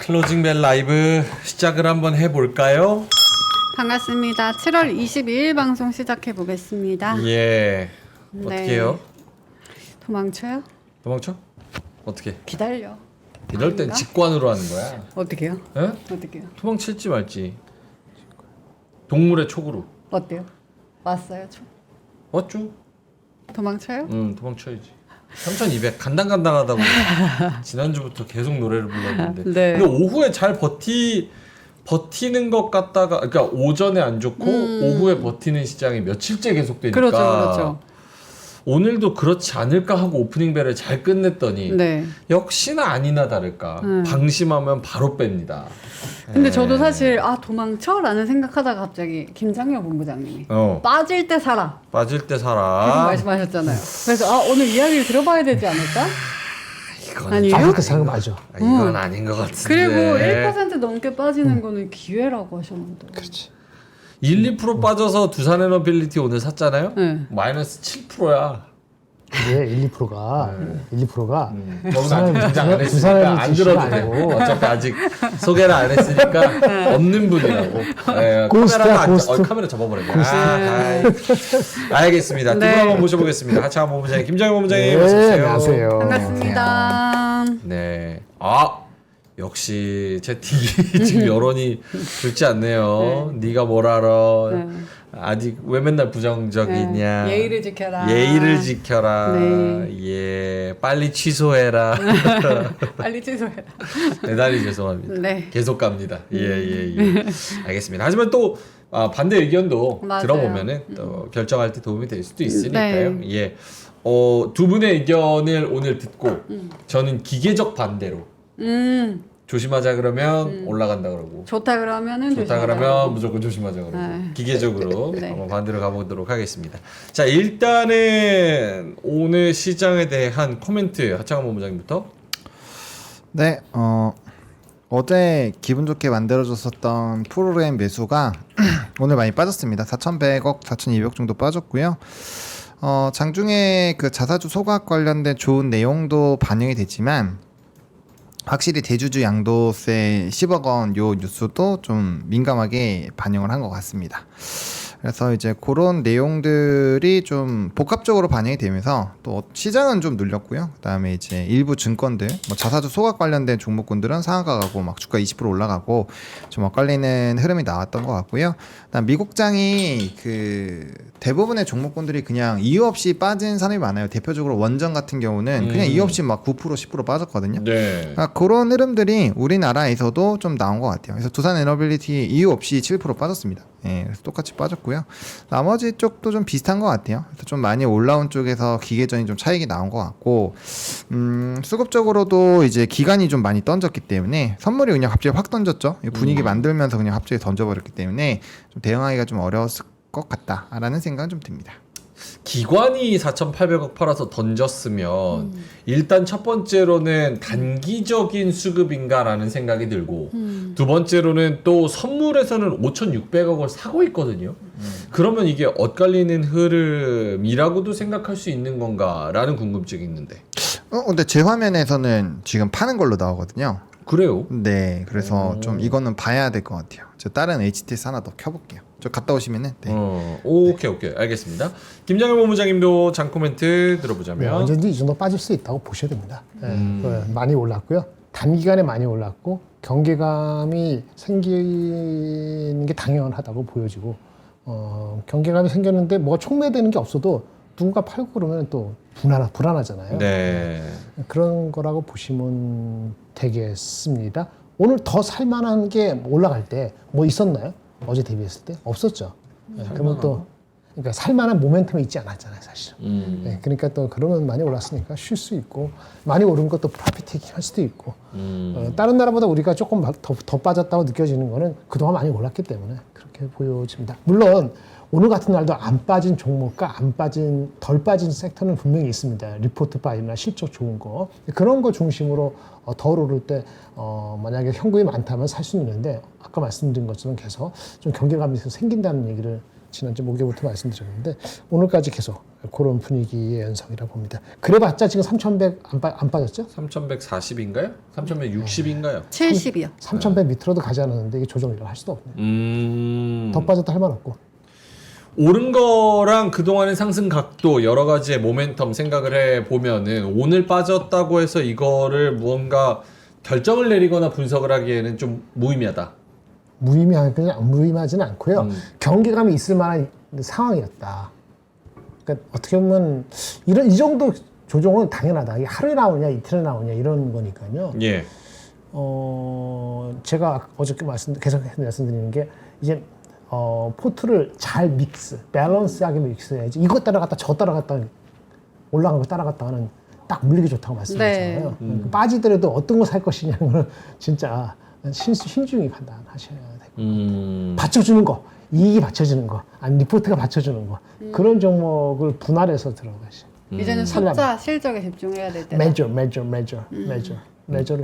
클로징벨 라이브 시작을 한번 해볼까요? 반갑습니다. 7월 22일 방송 시작해 보겠습니다. 예. 네. 어떻게 해요? 도망쳐요? 도망쳐? 어떻게? 기다려. 이럴 땐 아닌가? 직관으로 하는 거야. 어떻게요? 예? 어떻게요? 도망칠지 말지. 동물의 촉으로. 어때요? 왔어요? 왔죠? 도망쳐요? 응, 도망쳐야지. 3200 간당간당하다고 지난주부터 계속 노래를 불렀는데. 네. 근데 오후에 잘 버티는 것 같다가, 그러니까 오전에 안 좋고 오후에 버티는 시장이 며칠째 계속되니까. 그렇죠, 그렇죠. 오늘도 그렇지 않을까 하고 오프닝 벨을 잘 끝냈더니 네. 역시나 아니나 다를까 방심하면 바로 뺍니다. 근데 예. 저도 사실 도망쳐라는 생각하다가 갑자기 김장혁 본부장님이 빠질 때 살아 빠질 때 그런 살아. 말씀하셨잖아요. 그래서 오늘 이야기를 들어봐야 되지 않을까? 이건 아니에요? 좀 빠질 때 사는 거 맞아. 이건 아닌 것 같은데. 그리고 1% 넘게 빠지는 거는 기회라고 하셨는데. 그렇지. 1-2% 빠져서 두산에너빌리티 오늘 샀잖아요. 네. 마이너스 7%야. 이게 1-2%가 저는 아직 긴장 안 두산의 했으니까 안 들어도 돼. 아니고. 어차피 아직 소개를 안 했으니까 없는 분이라고. 네, 고스트야, 고스트. 카메라 접어버렸네. 알겠습니다. 두 분 네. 한번 모셔보겠습니다. 하창원 본부장님, 김정현 본부장님, 네, 어서 오세요. 안녕하세요. 반갑습니다. 네. 역시 채팅이 지금 여론이 좋지 않네요. 네가 뭘 알아? 네. 아직 왜 맨날 부정적이냐? 네. 예의를 지켜라. 예의를 지켜라. 네. 예, 빨리 취소해라. 빨리 취소해라. 대단히 죄송합니다. 네. 계속 갑니다. 예. 알겠습니다. 하지만 또 반대 의견도 맞아요. 들어보면은 또 결정할 때 도움이 될 수도 있으니까요. 네. 예. 두 분의 의견을 오늘 듣고 저는 기계적 반대로 조심하자 그러면 올라간다 그러고 좋다 그러면은 좋다 조심하자. 그러면 무조건 조심하자 그러고 네. 기계적으로 네. 한번 반대로 가보도록 하겠습니다. 자, 일단은 오늘 시장에 대한 코멘트 하창원 본부장님부터. 네, 어제 기분 좋게 만들어졌었던 프로그램 매수가 오늘 많이 빠졌습니다. 4,100억, 4,200억 정도 빠졌고요. 장중에 그 자사주 소각 관련된 좋은 내용도 반영이 됐지만 확실히 대주주 양도세 10억 원 요 뉴스도 좀 민감하게 반영을 한 것 같습니다. 그래서 이제 그런 내용들이 좀 복합적으로 반영이 되면서 또 시장은 좀 눌렸고요. 그다음에 이제 일부 증권들, 뭐 자사주 소각 관련된 종목군들은 상한가 가고 막 주가 20% 올라가고 좀 엇갈리는 흐름이 나왔던 것 같고요. 그다음 미국장이 그 대부분의 종목군들이 그냥 이유 없이 빠진 사람이 많아요. 대표적으로 원전 같은 경우는 그냥 이유 없이 막 9% 10% 빠졌거든요. 네. 그런 흐름들이 우리나라에서도 좀 나온 것 같아요. 그래서 두산에너빌리티 이유 없이 7% 빠졌습니다. 예, 그래서 똑같이 빠졌고요. 나머지 쪽도 좀 비슷한 것 같아요. 그래서 좀 많이 올라온 쪽에서 기계전이 좀 차익이 나온 것 같고, 수급적으로도 이제 기간이 좀 많이 던졌기 때문에 선물이 그냥 갑자기 확 던졌죠. 분위기 만들면서 그냥 갑자기 던져버렸기 때문에 좀 대응하기가 좀 어려웠을 것 같다라는 생각은 좀 듭니다. 기관이 4,800억 팔아서 던졌으면 일단 첫 번째로는 단기적인 수급인가라는 생각이 들고 두 번째로는 또 선물에서는 5,600억을 사고 있거든요. 그러면 이게 엇갈리는 흐름이라고도 생각할 수 있는 건가라는 궁금증이 있는데. 근데 제 화면에서는 지금 파는 걸로 나오거든요. 그래요? 네, 그래서 좀 이거는 봐야 될 것 같아요. 저 다른 HTS 하나 더 켜볼게요. 저 갔다 오시면은. 네. 오케이, 알겠습니다. 김장현 본부장님도 장 코멘트 네, 들어보자면 언제든지 이 정도 빠질 수 있다고 보셔야 됩니다. 많이 올랐고요. 단기간에 많이 올랐고 경계감이 생기는 게 당연하다고 보여지고 경계감이 생겼는데 뭐가 촉매되는 게 없어도 누군가 팔고 그러면 또 불안하잖아요. 네. 그런 거라고 보시면 되겠습니다. 오늘 더 살만한 게 올라갈 때 뭐 있었나요? 어제 대비했을 때 없었죠. 그러면 또 그러니까 살만한 모멘텀이 있지 않았잖아요, 사실은. 네, 그러니까 또 그러면 많이 올랐으니까 쉴 수 있고 많이 오른 것도 프로핏 테이킹 할 수도 있고 다른 나라보다 우리가 조금 더 빠졌다고 느껴지는 거는 그동안 많이 올랐기 때문에 그렇게 보여집니다. 물론 오늘 같은 날도 안 빠진 종목과 덜 빠진 섹터는 분명히 있습니다. 리포트 파일이나 실적 좋은 거. 그런 거 중심으로 덜 오를 때, 만약에 현금이 많다면 살 수는 있는데, 아까 말씀드린 것처럼 계속 좀 경계감이 생긴다는 얘기를 지난주 목요일부터 말씀드렸는데 오늘까지 계속 그런 분위기의 연성이라 봅니다. 그래봤자 지금 3,100 안 빠졌죠? 3,140인가요? 3,160인가요? 70이요. 3,100 밑으로도 가지 않았는데 이게 조정이라고 할 수도 없네요. 더 빠져도 할 말 없고. 오른 거랑 그동안의 상승 각도 여러 가지의 모멘텀 생각을 해 보면은 오늘 빠졌다고 해서 이거를 무언가 결정을 내리거나 분석을 하기에는 좀 무의미하다. 무의미하지는 않고요. 경계감이 있을 만한 상황이었다. 그러니까 어떻게 보면 이 정도 조정은 당연하다. 이게 하루에 나오냐 이틀에 나오냐 이런 거니까요. 예. 제가 어저께 계속 말씀드리는 게 이제 포트를 잘 밸런스하게 믹스해야지. 이거 따라갔다 저 따라갔다 올라간 거 따라갔다 하는 딱 물리기 좋다고 말씀드렸잖아요. 빠지더라도 어떤 거 살 것이냐는 진짜 신중히 판단하셔야 되고 받쳐주는 거, 이익이 받쳐주는 거, 아니 리포트가 받쳐주는 거 그런 종목을 분할해서 들어가시. 이제는 숫자 실적에 집중해야 될 때. 매저를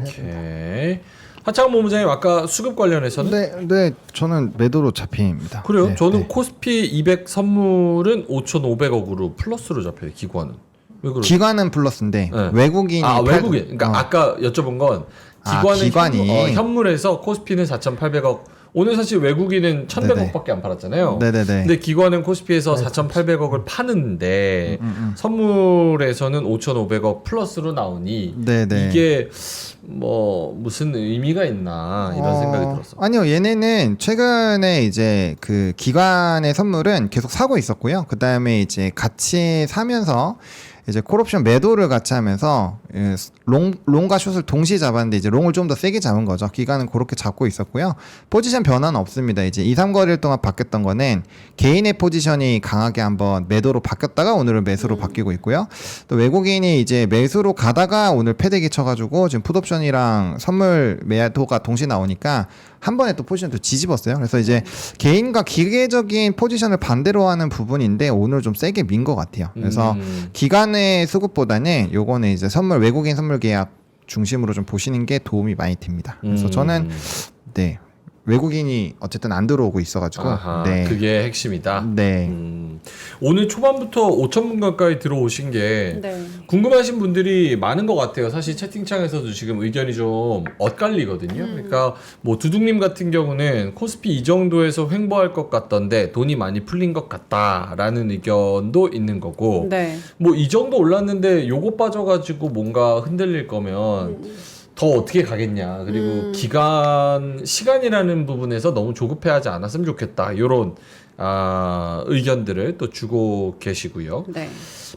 해야 된다. 오케이. 하창 본부장님 아까 수급 관련해서는 네, 저는 매도로 잡힙니다. 그래요? 네, 저는 네. 코스피 200 선물은 5,500억으로 플러스로 잡혀요. 기관은. 왜 그러죠? 기관은 플러스인데 네. 외국인이 외국인. 그러니까 아까 여쭤본 건 기관은 기관이. 현물에서 코스피는 4,800억. 오늘 사실 외국인은 1,100억밖에 안 팔았잖아요. 네네네. 근데 기관은 코스피에서 4,800억을 파는데 선물에서는 5,500억 플러스로 나오니 네네. 이게 뭐 무슨 의미가 있나 이런 생각이 들었어. 아니요, 얘네는 최근에 이제 그 기관의 선물은 계속 사고 있었고요. 그 다음에 이제 같이 사면서 이제 콜옵션 매도를 같이 하면서 롱과 숏을 동시에 잡았는데 이제 롱을 좀 더 세게 잡은 거죠. 기간은 그렇게 잡고 있었고요. 포지션 변화는 없습니다. 이제 2, 3거래일 동안 바뀌었던 거는 개인의 포지션이 강하게 한번 매도로 바뀌었다가 오늘은 매수로 바뀌고 있고요. 또 외국인이 이제 매수로 가다가 오늘 패대기 쳐가지고 지금 풋옵션이랑 선물 매도가 동시에 나오니까 한 번에 또 포지션 또 뒤집었어요. 그래서 이제 개인과 기계적인 포지션을 반대로 하는 부분인데 오늘 좀 세게 민 것 같아요. 그래서 기간의 수급보다는 요거는 이제 외국인 선물 계약 중심으로 좀 보시는 게 도움이 많이 됩니다. 그래서 저는 네, 외국인이 어쨌든 안 들어오고 있어가지고 아하, 네. 그게 핵심이다. 네. 오늘 초반부터 5,000분 가까이 들어오신 게 네. 궁금하신 분들이 많은 것 같아요. 사실 채팅창에서도 지금 의견이 좀 엇갈리거든요. 그러니까 뭐 두둥님 같은 경우는 코스피 이 정도에서 횡보할 것 같던데 돈이 많이 풀린 것 같다라는 의견도 있는 거고 네. 뭐 이 정도 올랐는데 요거 빠져가지고 뭔가 흔들릴 거면 더 어떻게 가겠냐. 그리고 기간 시간이라는 부분에서 너무 조급해하지 않았으면 좋겠다. 요런 의견들을 또 주고 계시고요. 네.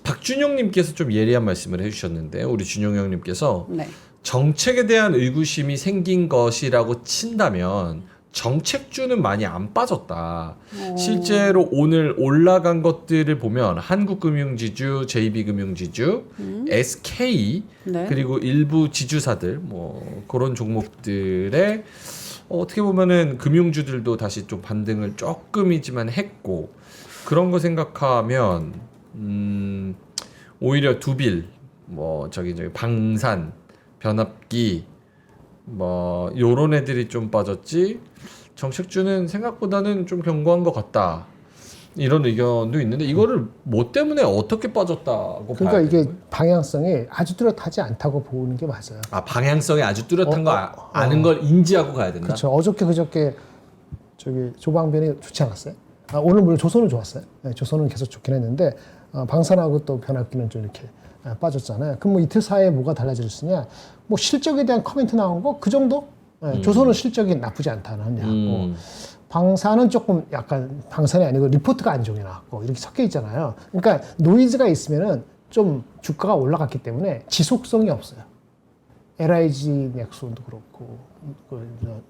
박준용님께서 좀 예리한 말씀을 해주셨는데 우리 준용 형님께서 네. 정책에 대한 의구심이 생긴 것이라고 친다면 정책주는 많이 안 빠졌다. 실제로 오늘 올라간 것들을 보면 한국금융지주, JB금융지주, SK 네. 그리고 일부 지주사들 뭐 그런 종목들의 어떻게 보면은 금융주들도 다시 좀 반등을 조금이지만 했고 그런 거 생각하면 오히려 두빌 뭐 저기 방산 변압기 뭐 요런 애들이 좀 빠졌지 정책주는 생각보다는 좀 견고한 것 같다 이런 의견도 있는데 이거를 뭐 때문에 어떻게 빠졌다고 그러니까 봐야 이게 되는 거예요? 방향성이 아주 뚜렷하지 않다고 보는 게 맞아요. 방향성이 아주 뚜렷한 거 아는 걸 인지하고 가야 된다. 그렇죠. 어저께 그저께 저기 조방변이 좋지 않았어요? 오늘 물론 조선은 좋았어요. 네, 조선은 계속 좋긴 했는데 방산하고 또 변압기는 좀 이렇게 빠졌잖아요. 그럼 뭐 이틀 사이에 뭐가 달라졌으냐? 뭐 실적에 대한 코멘트 나온 거 그 정도? 네, 조선은 실적이 나쁘지 않다는 얘기고 방산은 조금 약간 방산이 아니고 리포트가 안 좋게 나왔고 이렇게 섞여 있잖아요. 그러니까 노이즈가 있으면은 좀 주가가 올라갔기 때문에 지속성이 없어요. LIG 넥슨도 그렇고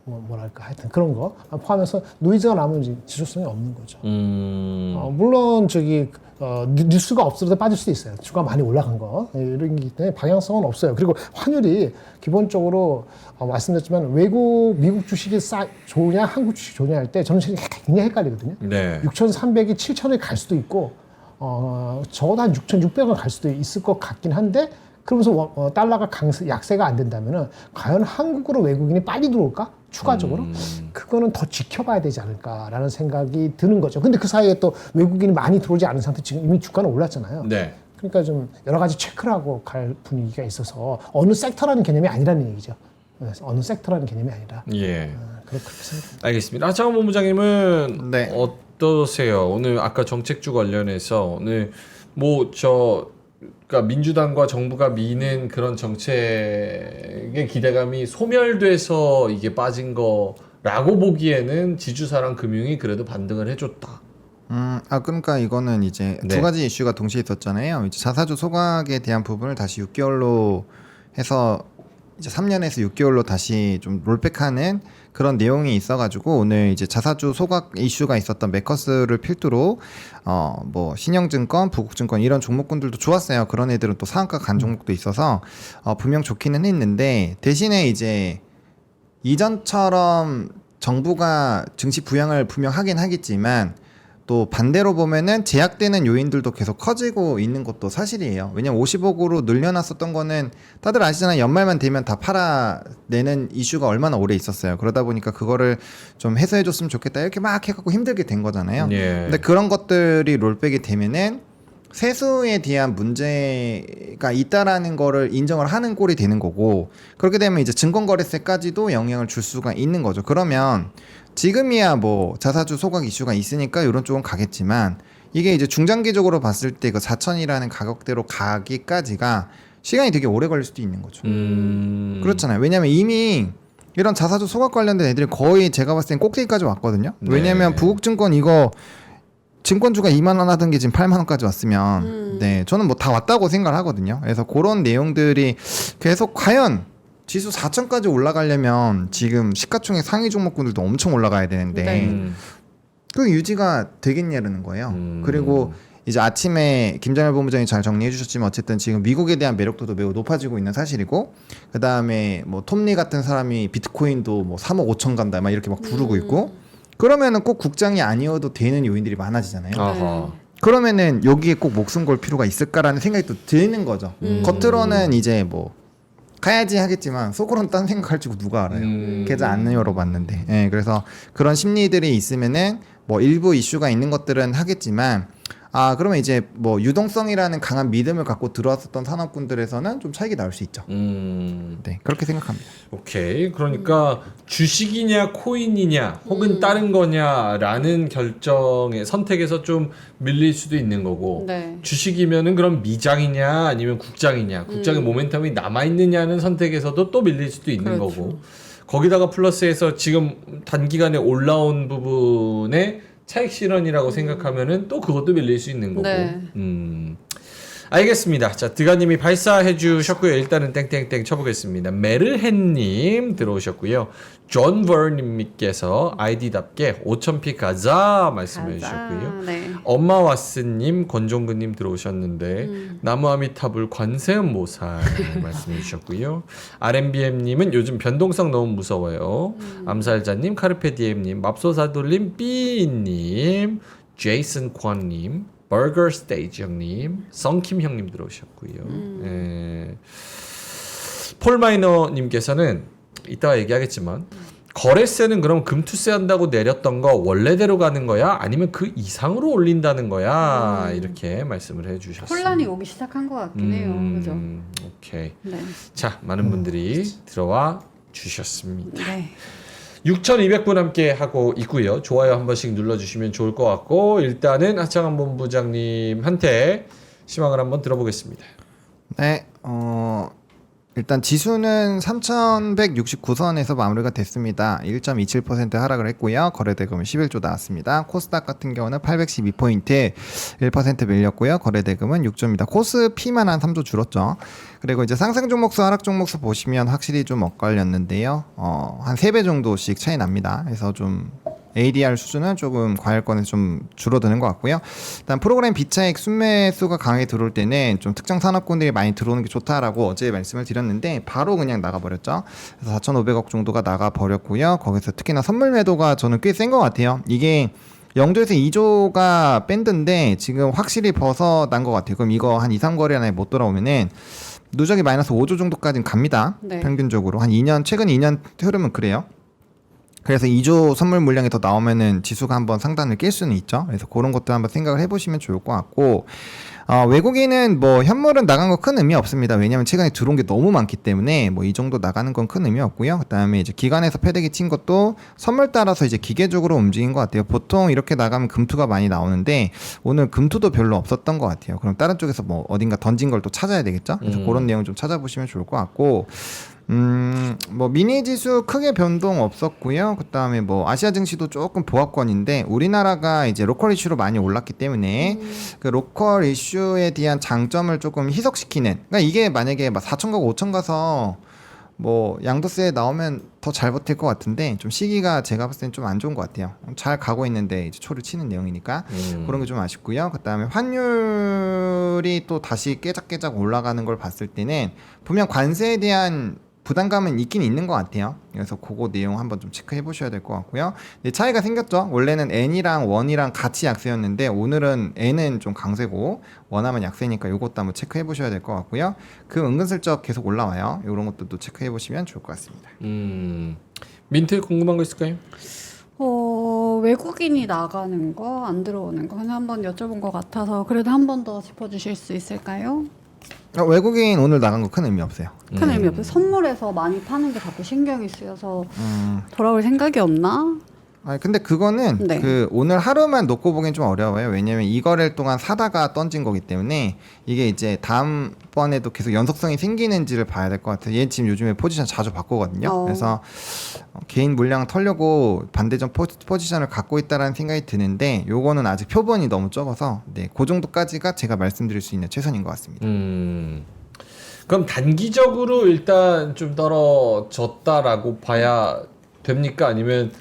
뭐랄까 하여튼 그런 거 포함해서 노이즈가 나면 이제 지속성이 없는 거죠. 물론 저기 뉴스가 없어도 빠질 수도 있어요. 주가 많이 올라간 거 이런 게 때문에 방향성은 없어요. 그리고 환율이 기본적으로 말씀드렸지만 미국 주식이 좋으냐 한국 주식이 좋으냐 할 때 저는 굉장히 헷갈리거든요. 네. 6,300이 7,000에 갈 수도 있고 적어도 한 6,600원 갈 수도 있을 것 같긴 한데 그러면서 달러가 약세가 안 된다면은 과연 한국으로 외국인이 빨리 들어올까? 추가적으로 그거는 더 지켜봐야 되지 않을까라는 생각이 드는 거죠. 근데 그 사이에 또 외국인이 많이 들어오지 않은 상태 지금 이미 주가는 올랐잖아요. 네. 그러니까 좀 여러 가지 체크를 하고 갈 분위기가 있어서 어느 섹터라는 개념이 아니라는 얘기죠. 어느 섹터라는 개념이 아니라. 예. 그렇게 생각합니다. 알겠습니다. 하창원 본부장님은 네. 어떠세요? 오늘 아까 정책주 관련해서 오늘 그러니까 민주당과 정부가 미는 그런 정책의 기대감이 소멸돼서 이게 빠진 거라고 보기에는 지주사랑 금융이 그래도 반등을 해줬다. 그러니까 이거는 이제 네. 두 가지 이슈가 동시에 있었잖아요. 이제 자사주 소각에 대한 부분을 다시 6개월로 해서 이제 3년에서 6개월로 다시 좀 롤백하는 그런 내용이 있어가지고 오늘 이제 자사주 소각 이슈가 있었던 메커스를 필두로 뭐 신영증권, 부국증권 이런 종목군들도 좋았어요. 그런 애들은 또 상한가 간 종목도 있어서 분명 좋기는 했는데 대신에 이제 이전처럼 정부가 증시 부양을 분명 하긴 하겠지만 또 반대로 보면은 제약되는 요인들도 계속 커지고 있는 것도 사실이에요. 왜냐면 50억으로 늘려놨었던 거는 다들 아시잖아요. 연말만 되면 다 팔아내는 이슈가 얼마나 오래 있었어요. 그러다 보니까 그거를 좀 해소해줬으면 좋겠다 이렇게 막 해갖고 힘들게 된 거잖아요. 예. 근데 그런 것들이 롤백이 되면은 세수에 대한 문제가 있다라는 거를 인정을 하는 꼴이 되는 거고 그렇게 되면 이제 증권거래세까지도 영향을 줄 수가 있는 거죠. 그러면 지금이야 뭐 자사주 소각 이슈가 있으니까 이런 쪽은 가겠지만 이게 이제 중장기적으로 봤을 때 그 4천이라는 가격대로 가기까지가 시간이 되게 오래 걸릴 수도 있는 거죠. 그렇잖아요. 왜냐하면 이미 이런 자사주 소각 관련된 애들이 거의 제가 봤을 땐 꼭대기까지 왔거든요. 왜냐하면 네. 부국증권 이거 증권주가 2만 원 하던 게 지금 8만 원까지 왔으면 네 저는 뭐 다 왔다고 생각을 하거든요. 그래서 그런 내용들이 계속 과연 지수 4천까지 올라가려면 지금 시가총액 상위 종목군들도 엄청 올라가야 되는데 네. 그 유지가 되겠냐는 거예요. 그리고 이제 아침에 김장열 본부장이 잘 정리해 주셨지만 어쨌든 지금 미국에 대한 매력도도 매우 높아지고 있는 사실이고 그 다음에 뭐 톰리 같은 사람이 비트코인도 뭐 3억 5천 간다 막 이렇게 막 부르고 있고 그러면은 꼭 국장이 아니어도 되는 요인들이 많아지잖아요. 아하. 그러면은 여기에 꼭 목숨 걸 필요가 있을까라는 생각이 또 드는 거죠. 겉으로는 이제 뭐 가야지 하겠지만 속으로는 딴 생각할지고 누가 알아요. 계좌 안 열어봤는데. 예, 그래서 그런 심리들이 있으면은 뭐 일부 이슈가 있는 것들은 하겠지만 그러면 이제 뭐 유동성이라는 강한 믿음을 갖고 들어왔었던 산업군들에서는 좀 차익이 나올 수 있죠. 네, 그렇게 생각합니다. 오케이. 그러니까 주식이냐 코인이냐 혹은 다른 거냐라는 결정의 선택에서 좀 밀릴 수도 있는 거고 네. 주식이면은 그럼 미장이냐 아니면 국장이냐 국장의 모멘텀이 남아있느냐는 선택에서도 또 밀릴 수도 있는 그렇죠. 거고 거기다가 플러스해서 지금 단기간에 올라온 부분에 차익 실현이라고 생각하면은 또 그것도 밀릴 수 있는 거고. 네. 알겠습니다. 자, 드가님이 발사해 주셨고요. 일단은 땡땡땡 쳐보겠습니다. 메르헨님 들어오셨고요. 존 버님께서 아이디답게 5,000피 가자 말씀해 주셨고요. 네. 엄마 왓스님, 권종근님 들어오셨는데 나무아미타불 관세음 모살 말씀해 주셨고요. RMBM님은 요즘 변동성 너무 무서워요. 암살자님, 카르페디엠님, 맙소사돌님, 삐님, 제이슨 콘님, 버거 스테이지 형님, 썬킴 형님 들어오셨고요. 예. 폴 마이너님께서는 이따가 얘기하겠지만 거래세는 그럼 금투세 한다고 내렸던 거 원래대로 가는 거야? 아니면 그 이상으로 올린다는 거야? 이렇게 말씀을 해주셨습니다. 혼란이 오기 시작한 것 같긴 해요. 그죠? 오케이. 네. 자, 많은 분들이 들어와 주셨습니다. 네. 6,200분 함께 하고 있고요. 좋아요 한 번씩 눌러주시면 좋을 것 같고 일단은 하창한 본부장님한테 시황을 한번 들어보겠습니다. 네, 일단 지수는 3,169선에서 마무리가 됐습니다. 1.27% 하락을 했고요. 거래대금은 11조 나왔습니다. 코스닥 같은 경우는 812포인트 1% 밀렸고요. 거래대금은 6조입니다. 코스피만 한 3조 줄었죠. 그리고 이제 상승 종목수, 하락 종목수 보시면 확실히 좀 엇갈렸는데요. 한 3배 정도씩 차이 납니다. 그래서 좀 ADR 수준은 조금 과열권에서 좀 줄어드는 것 같고요. 일단 프로그램 비차익 순매수가 강하게 들어올 때는 좀 특정 산업군들이 많이 들어오는 게 좋다라고 어제 말씀을 드렸는데 바로 그냥 나가버렸죠. 그래서 4,500억 정도가 나가버렸고요. 거기서 특히나 선물 매도가 저는 꽤 센 것 같아요. 이게 0조에서 2조가 밴드인데 지금 확실히 벗어난 것 같아요. 그럼 이거 한 2, 3거래 안에 못 돌아오면은 누적이 마이너스 5조 정도까지는 갑니다. 네. 평균적으로 한 2년 최근 2년 흐름은 그래요. 그래서 2조 선물 물량이 더 나오면은 지수가 한번 상단을 깰 수는 있죠. 그래서 그런 것도 한번 생각을 해보시면 좋을 것 같고, 외국인은 뭐 현물은 나간 거 큰 의미 없습니다. 왜냐하면 최근에 들어온 게 너무 많기 때문에 뭐 이 정도 나가는 건 큰 의미 없고요. 그다음에 이제 기관에서 패대기 친 것도 선물 따라서 이제 기계적으로 움직인 것 같아요. 보통 이렇게 나가면 금투가 많이 나오는데 오늘 금투도 별로 없었던 것 같아요. 그럼 다른 쪽에서 뭐 어딘가 던진 걸 또 찾아야 되겠죠. 그래서 그런 내용 좀 찾아보시면 좋을 것 같고. 뭐 미니 지수 크게 변동 없었고요. 그다음에 뭐 아시아 증시도 조금 보합권인데 우리나라가 이제 로컬 이슈로 많이 올랐기 때문에 그 로컬 이슈에 대한 장점을 조금 희석시키는. 그러니까 이게 만약에 막 4천 가고 5천 가서 뭐 양도세에 나오면 더 잘 버틸 것 같은데 좀 시기가 제가 봤을 땐 좀 안 좋은 것 같아요. 잘 가고 있는데 이제 초를 치는 내용이니까 그런 게 좀 아쉽고요. 그다음에 환율이 또 다시 깨작깨작 올라가는 걸 봤을 때는 분명 관세에 대한 부담감은 있긴 있는 것 같아요. 그래서 그거 내용 한번 좀 체크해 보셔야 될 것 같고요. 근데 차이가 생겼죠. 원래는 N이랑 원이랑 같이 약세였는데 오늘은 N은 좀 강세고 원하면 약세니까 이것도 한번 체크해 보셔야 될 것 같고요. 그 은근슬쩍 계속 올라와요. 이런 것도 체크해 보시면 좋을 것 같습니다. 민트 궁금한 거 있을까요? 외국인이 나가는 거, 안 들어오는 거 그냥 한번 여쭤본 것 같아서 그래도 한 번 더 짚어주실 수 있을까요? 외국인 오늘 나간 거 큰 의미 없어요. 큰 의미 없어요. 선물에서 많이 파는 게 자꾸 신경이 쓰여서 돌아올 생각이 없나? 근데 그거는 네. 그 오늘 하루만 놓고 보기엔 좀 어려워요. 왜냐면 이 거래일 동안 사다가 던진 거기 때문에 이게 이제 다음번에도 계속 연속성이 생기는지를 봐야 될 것 같아요. 얘 지금 요즘에 포지션 자주 바꾸거든요. 그래서 개인 물량 털려고 반대전 포지션을 갖고 있다라는 생각이 드는데 요거는 아직 표본이 너무 적어서 네, 그 정도까지가 제가 말씀드릴 수 있는 최선인 것 같습니다. 그럼 단기적으로 일단 좀 떨어졌다라고 봐야 됩니까? 아니면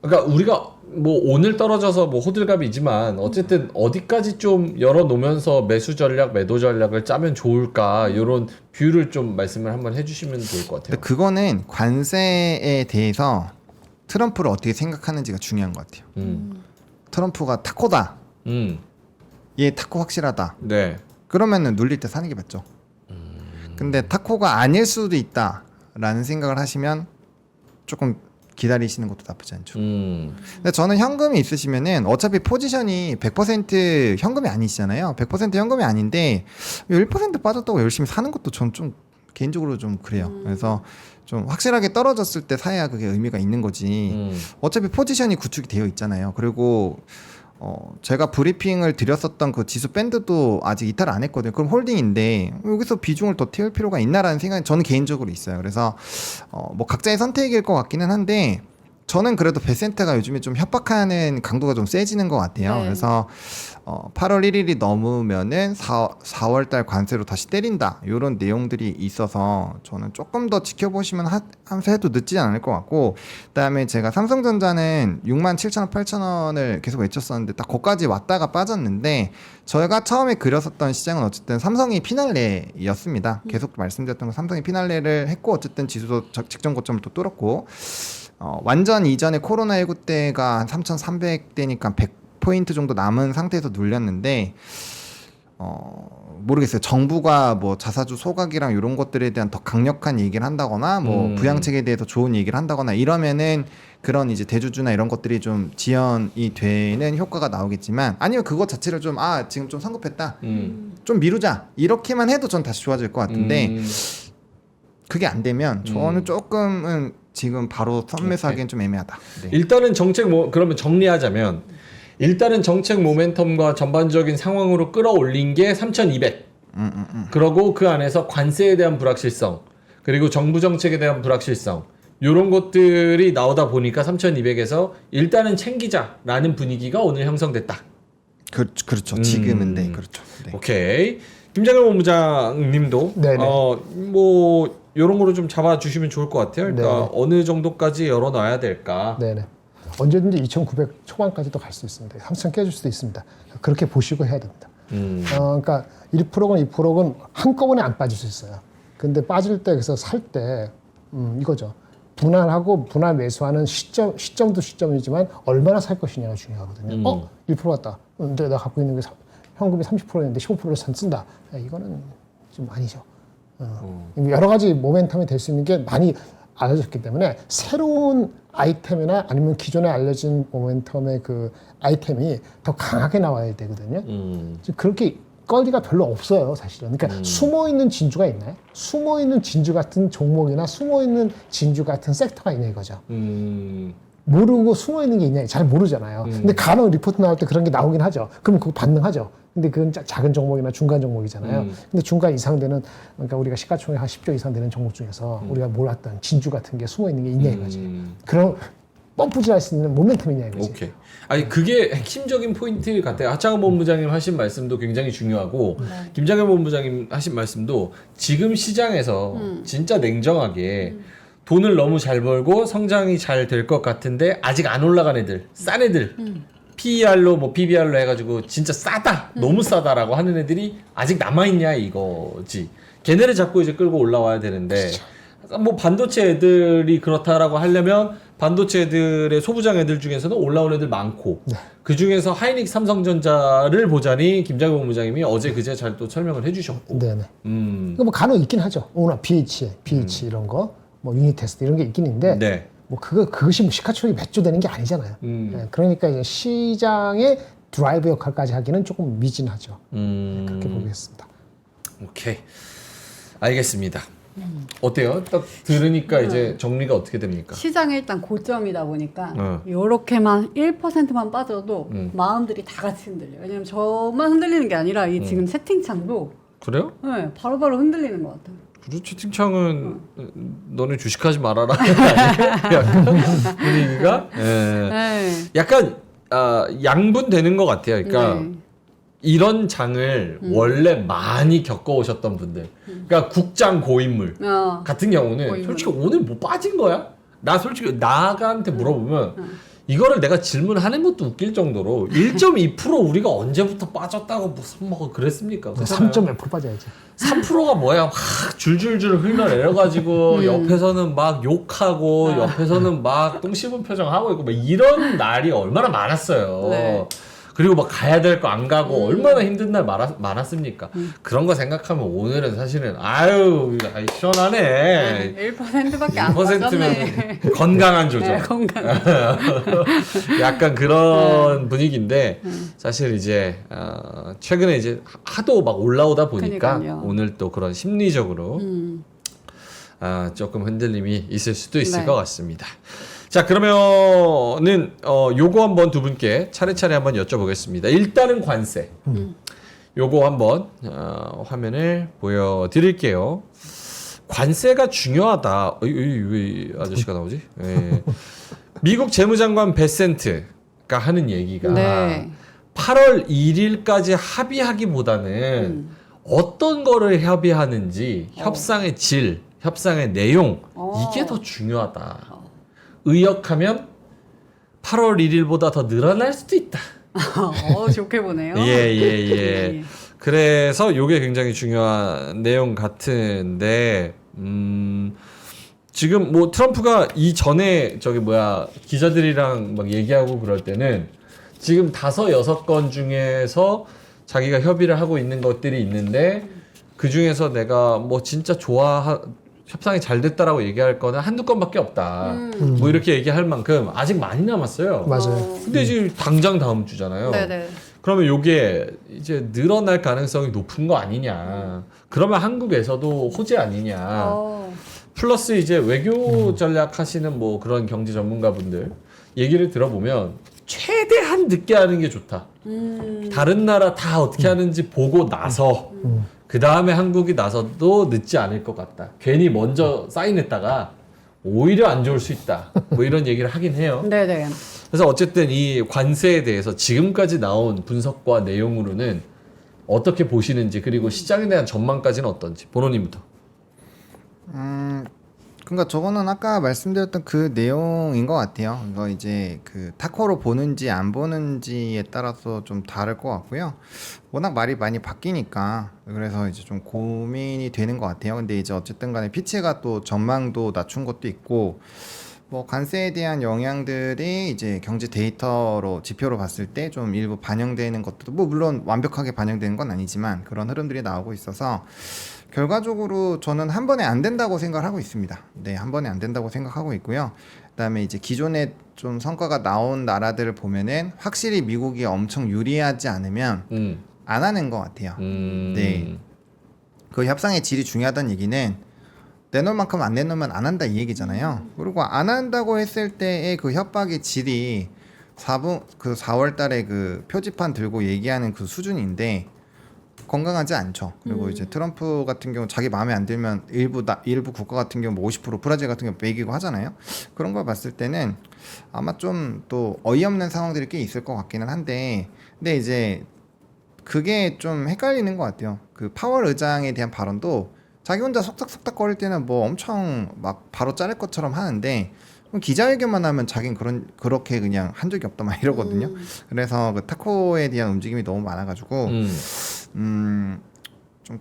그러니까 우리가 뭐 오늘 떨어져서 뭐 호들갑이지만 어쨌든 어디까지 좀 열어놓으면서 매수 전략, 매도 전략을 짜면 좋을까 이런 뷰를 좀 말씀을 한번 해주시면 좋을 것 같아요. 근데 그거는 관세에 대해서 트럼프를 어떻게 생각하는지가 중요한 것 같아요. 트럼프가 타코다. 얘 타코 확실하다. 네. 그러면은 눌릴 때 사는 게 맞죠. 근데 타코가 아닐 수도 있다라는 생각을 하시면 조금 기다리시는 것도 나쁘지 않죠. 근데 저는 현금이 있으시면은 어차피 포지션이 100% 현금이 아니시잖아요. 100% 현금이 아닌데 1% 빠졌다고 열심히 사는 것도 전 좀 개인적으로 좀 그래요. 그래서 좀 확실하게 떨어졌을 때 사야 그게 의미가 있는 거지. 어차피 포지션이 구축이 되어 있잖아요. 그리고 제가 브리핑을 드렸었던 그 지수 밴드도 아직 이탈을 안 했거든요. 그럼 홀딩인데 여기서 비중을 더 태울 필요가 있나라는 생각이 저는 개인적으로 있어요. 그래서 뭐 각자의 선택일 것 같기는 한데 저는 그래도 베센트가 요즘에 좀 협박하는 강도가 좀 세지는 것 같아요. 네. 그래서 8월 1일이 넘으면은 4월 달 관세로 다시 때린다. 이런 내용들이 있어서 저는 조금 더 지켜보시면 하면서 해도 늦지 않을 것 같고, 그다음에 제가 삼성전자는 67,000원, 8,000원을 계속 외쳤었는데 딱 거기까지 왔다가 빠졌는데 저희가 처음에 그렸었던 시장은 어쨌든 삼성이 피날레였습니다. 계속 말씀드렸던 건 삼성이 피날레를 했고 어쨌든 지수도 직전 고점을 또 뚫었고 완전 이전에 코로나19 때가 한 3,300대니까 100포인트 정도 남은 상태에서 눌렸는데 모르겠어요. 정부가 뭐 자사주 소각이랑 이런 것들에 대한 더 강력한 얘기를 한다거나 뭐 부양책에 대해서 좋은 얘기를 한다거나 이러면은 그런 이제 대주주나 이런 것들이 좀 지연이 되는 효과가 나오겠지만 아니면 그것 자체를 좀 지금 좀 성급했다. 좀 미루자. 이렇게만 해도 전 다시 좋아질 것 같은데 그게 안 되면 저는 조금은 지금 바로 선매수하기엔 좀 애매하다. 네. 일단은 그러면 정리하자면 일단은 정책 모멘텀과 전반적인 상황으로 끌어올린 게 3,200. 그러고 그 안에서 관세에 대한 불확실성 그리고 정부 정책에 대한 불확실성 이런 것들이 나오다 보니까 3,200에서 일단은 챙기자라는 분위기가 오늘 형성됐다. 그렇죠. 지금은 네, 그렇죠. 네. 오케이. 김장현 본부장님도 네네. 뭐 이런 거로 좀 잡아주시면 좋을 것 같아요. 그러니까 네네. 어느 정도까지 열어놔야 될까. 네네. 언제든지 2,900 초반까지도 갈 수 있습니다. 3,000 깨질 수도 있습니다. 그렇게 보시고 해야 됩니다. 그러니까 1%건 2%건 한꺼번에 안 빠질 수 있어요. 근데 빠질 때 그래서 살 때 이거죠. 분할하고 분할 매수하는 시점도 시점이지만 얼마나 살 것이냐가 중요하거든요. 1% 왔다. 근데 내가 갖고 있는 게 현금이 30%인데 15%를 쓴다. 이거는 좀 아니죠. 여러 가지 모멘텀이 될 수 있는 게 많이 알려졌기 때문에 새로운 아이템이나 아니면 기존에 알려진 모멘텀의 그 아이템이 더 강하게 나와야 되거든요. 그렇게 거리가 별로 없어요, 사실은. 그러니까 숨어 있는 진주가 있나요? 숨어 있는 진주 같은 종목이나 숨어 있는 진주 같은 섹터가 있냐 이거죠. 모르고 숨어 있는 게 있냐 잘 모르잖아요. 근데 간혹 리포트 나올 때 그런 게 나오긴 하죠. 그럼 그거 반응하죠. 근데 그건 작은 종목이나 중간 종목이잖아요. 근데 중간 이상 되는, 그러니까 우리가 시가총액 한 10조 이상 되는 종목 중에서 우리가 몰랐던 진주 같은 게 숨어 있는 게 있냐 이거지. 그런 펌프질할 수 있는 모멘텀이냐 이거지. 오케이. 아니 그게 핵심적인 포인트 같아요. 하창원 본부장님 하신 말씀도 굉장히 중요하고 김장현 본부장님 하신 말씀도 지금 시장에서 진짜 냉정하게 돈을 너무 잘 벌고 성장이 잘 될 것 같은데 아직 안 올라간 애들, 싼 애들 PER로 뭐 PBR로 해가지고 진짜 싸다, 너무 싸다라고 하는 애들이 아직 남아있냐 이거지. 걔네를 자꾸 이제 끌고 올라와야 되는데 뭐 반도체 애들이 그렇다라고 하려면 반도체 애들의 소부장 애들 중에서는 올라온 애들 많고 그 중에서 하이닉 삼성전자를 보자니 김장현 본부장님이 어제 그제 잘 또 설명을 해주셨고. 네네. 이거 뭐 간혹 있긴 하죠. 오늘 BH 이런 거, 뭐 유닛 테스트 이런 게 있긴 있는데. 네. 뭐 그것이 뭐 시가총액이 몇 조 되는 게 아니잖아요. 네, 그러니까 이제 시장의 드라이브 역할까지 하기는 조금 미진하죠. 그렇게 보겠습니다. 오케이. 알겠습니다. 어때요? 딱 들으니까 이제 정리가 어떻게 됩니까? 시장이 일단 고점이다 보니까 요렇게만 1%만 빠져도 마음들이 다 같이 흔들려요. 왜냐면 저만 흔들리는 게 아니라 이 지금 채팅창도 그래요? 네, 바로바로 흔들리는 것 같아요. 그리고 채팅창은 너네 주식하지 말아라. 약간 분위기가 네. 약간 양분되는 것 같아요. 그러니까 네. 이런 장을 원래 많이 겪어오셨던 분들, 그러니까 국장 고인물 같은 경우는 고인물. 솔직히 오늘 뭐 빠진 거야? 나 솔직히 나한테 물어보면 이거를 내가 질문하는 것도 웃길 정도로 1.2% 우리가 언제부터 빠졌다고 무슨 뭐 그랬습니까? 3.1% 빠져야지. 3%가 뭐야? 확 줄줄줄 흘러내려가지고 옆에서는 막 욕하고 옆에서는 막 똥 씹은 표정 하고 있고 막 이런 날이 얼마나 많았어요. 네. 그리고 막 가야 될 거 안 가고 얼마나 힘든 날 많았습니까? 그런 거 생각하면 오늘은 사실은 아유 시원하네. 1%밖에 안 빠졌네. 1%면 건강한 조정. 네, 건강. 약간 그런 분위기인데 사실 이제 최근에 이제 하도 막 올라오다 보니까 그러니까요. 오늘 또 그런 심리적으로 조금 흔들림이 있을 수도 있을 네. 것 같습니다. 자 그러면은 요거 한번 두 분께 차례차례 한번 여쭤보겠습니다. 일단은 관세. 요거 한번 화면을 보여드릴게요. 관세가 중요하다. 왜 아저씨가 나오지? 예. 미국 재무장관 베센트가 하는 얘기가 네. 8월 1일까지 합의하기보다는 어떤 거를 협의하는지 협상의 질, 협상의 내용 이게 더 중요하다. 의역하면 8월 1일보다 더 늘어날 수도 있다. 좋게 보네요. 예. 그래서 요게 굉장히 중요한 내용 같은데 지금 뭐 트럼프가 이전에 기자들이랑 막 얘기하고 그럴 때는 지금 5-6건 중에서 자기가 협의를 하고 있는 것들이 있는데 그 중에서 내가 뭐 진짜 협상이 잘 됐다라고 얘기할 거는 한두 건밖에 없다. 뭐 이렇게 얘기할 만큼 아직 많이 남았어요. 맞아요. 근데 지금 당장 다음 주잖아요. 네네. 그러면 요게 이제 늘어날 가능성이 높은 거 아니냐. 그러면 한국에서도 호재 아니냐. 플러스 이제 외교 전략 하시는 뭐 그런 경제 전문가분들 얘기를 들어보면 최대한 늦게 하는 게 좋다. 다른 나라 다 어떻게 하는지 보고 나서 그 다음에 한국이 나서도 늦지 않을 것 같다. 괜히 먼저 사인했다가 오히려 안 좋을 수 있다. 뭐 이런 얘기를 하긴 해요. 네네. 그래서 어쨌든 이 관세에 대해서 지금까지 나온 분석과 내용으로는 어떻게 보시는지 그리고 시장에 대한 전망까지는 어떤지 보노님부터. 그러니까 저거는 아까 말씀드렸던 그 내용인 것 같아요. 이거 이제 그 타코로 보는지 안 보는지에 따라서 좀 다를 것 같고요. 워낙 말이 많이 바뀌니까 그래서 이제 좀 고민이 되는 것 같아요. 근데 이제 어쨌든 간에 피치가 또 전망도 낮춘 것도 있고 뭐 관세에 대한 영향들이 이제 경제 데이터로 지표로 봤을 때 좀 일부 반영되는 것도 뭐 물론 완벽하게 반영되는 건 아니지만 그런 흐름들이 나오고 있어서 결과적으로 저는 한 번에 안 된다고 생각을 하고 있습니다. 네, 한 번에 안 된다고 생각하고 있고요. 그다음에 이제 기존에 좀 성과가 나온 나라들을 보면은 확실히 미국이 엄청 유리하지 않으면 안 하는 것 같아요. 네, 그 협상의 질이 중요하다는 얘기는 내놓을 만큼 안 내놓으면 안 한다 이 얘기잖아요. 그리고 안 한다고 했을 때의 그 협박의 질이 4월 달에 그 표지판 들고 얘기하는 그 수준인데 건강하지 않죠. 그리고 이제 트럼프 같은 경우 자기 마음에 안 들면 일부 국가 같은 경우 뭐 50% 브라질 같은 경우 매기고 하잖아요. 그런 걸 봤을 때는 아마 좀 또 어이없는 상황들이 꽤 있을 것 같기는 한데, 근데 이제 그게 좀 헷갈리는 것 같아요. 그 파월 의장에 대한 발언도 자기 혼자 속닥속닥 거릴 때는 뭐 엄청 막 바로 자를 것처럼 하는데 그럼 기자회견만 하면 자기는 그렇게 그냥 한 적이 없다 막 이러거든요. 그래서 그 타코에 대한 움직임이 너무 많아가지고 좀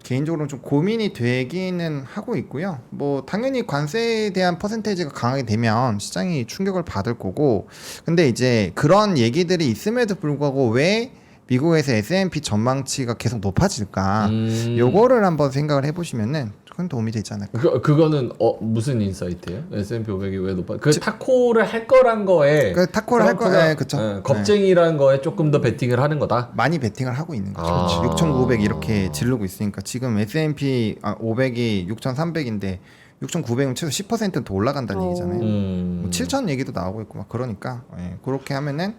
개인적으로는 좀 고민이 되기는 하고 있고요. 뭐 당연히 관세에 대한 퍼센테이지가 강하게 되면 시장이 충격을 받을 거고, 근데 이제 그런 얘기들이 있음에도 불구하고 왜 미국에서 S&P 전망치가 계속 높아질까? 요거를 한번 생각을 해보시면은 큰 도움이 되지 않을까. 그거는 무슨 인사이트예요? S&P 500이 왜 높아? 그 타코를 할 거란 거에 그 타코를 할 거에 그쵸. 겁쟁이라는 거에 조금 더 베팅을 하는 거다. 많이 베팅을 하고 있는 거죠. 아. 6,900 이렇게 지르고 있으니까 지금 S&P 500이 6,300인데 6,900은 최소 10%는 더 올라간다는 얘기잖아요. 뭐 7,000 얘기도 나오고 있고 막 그러니까 그렇게 하면은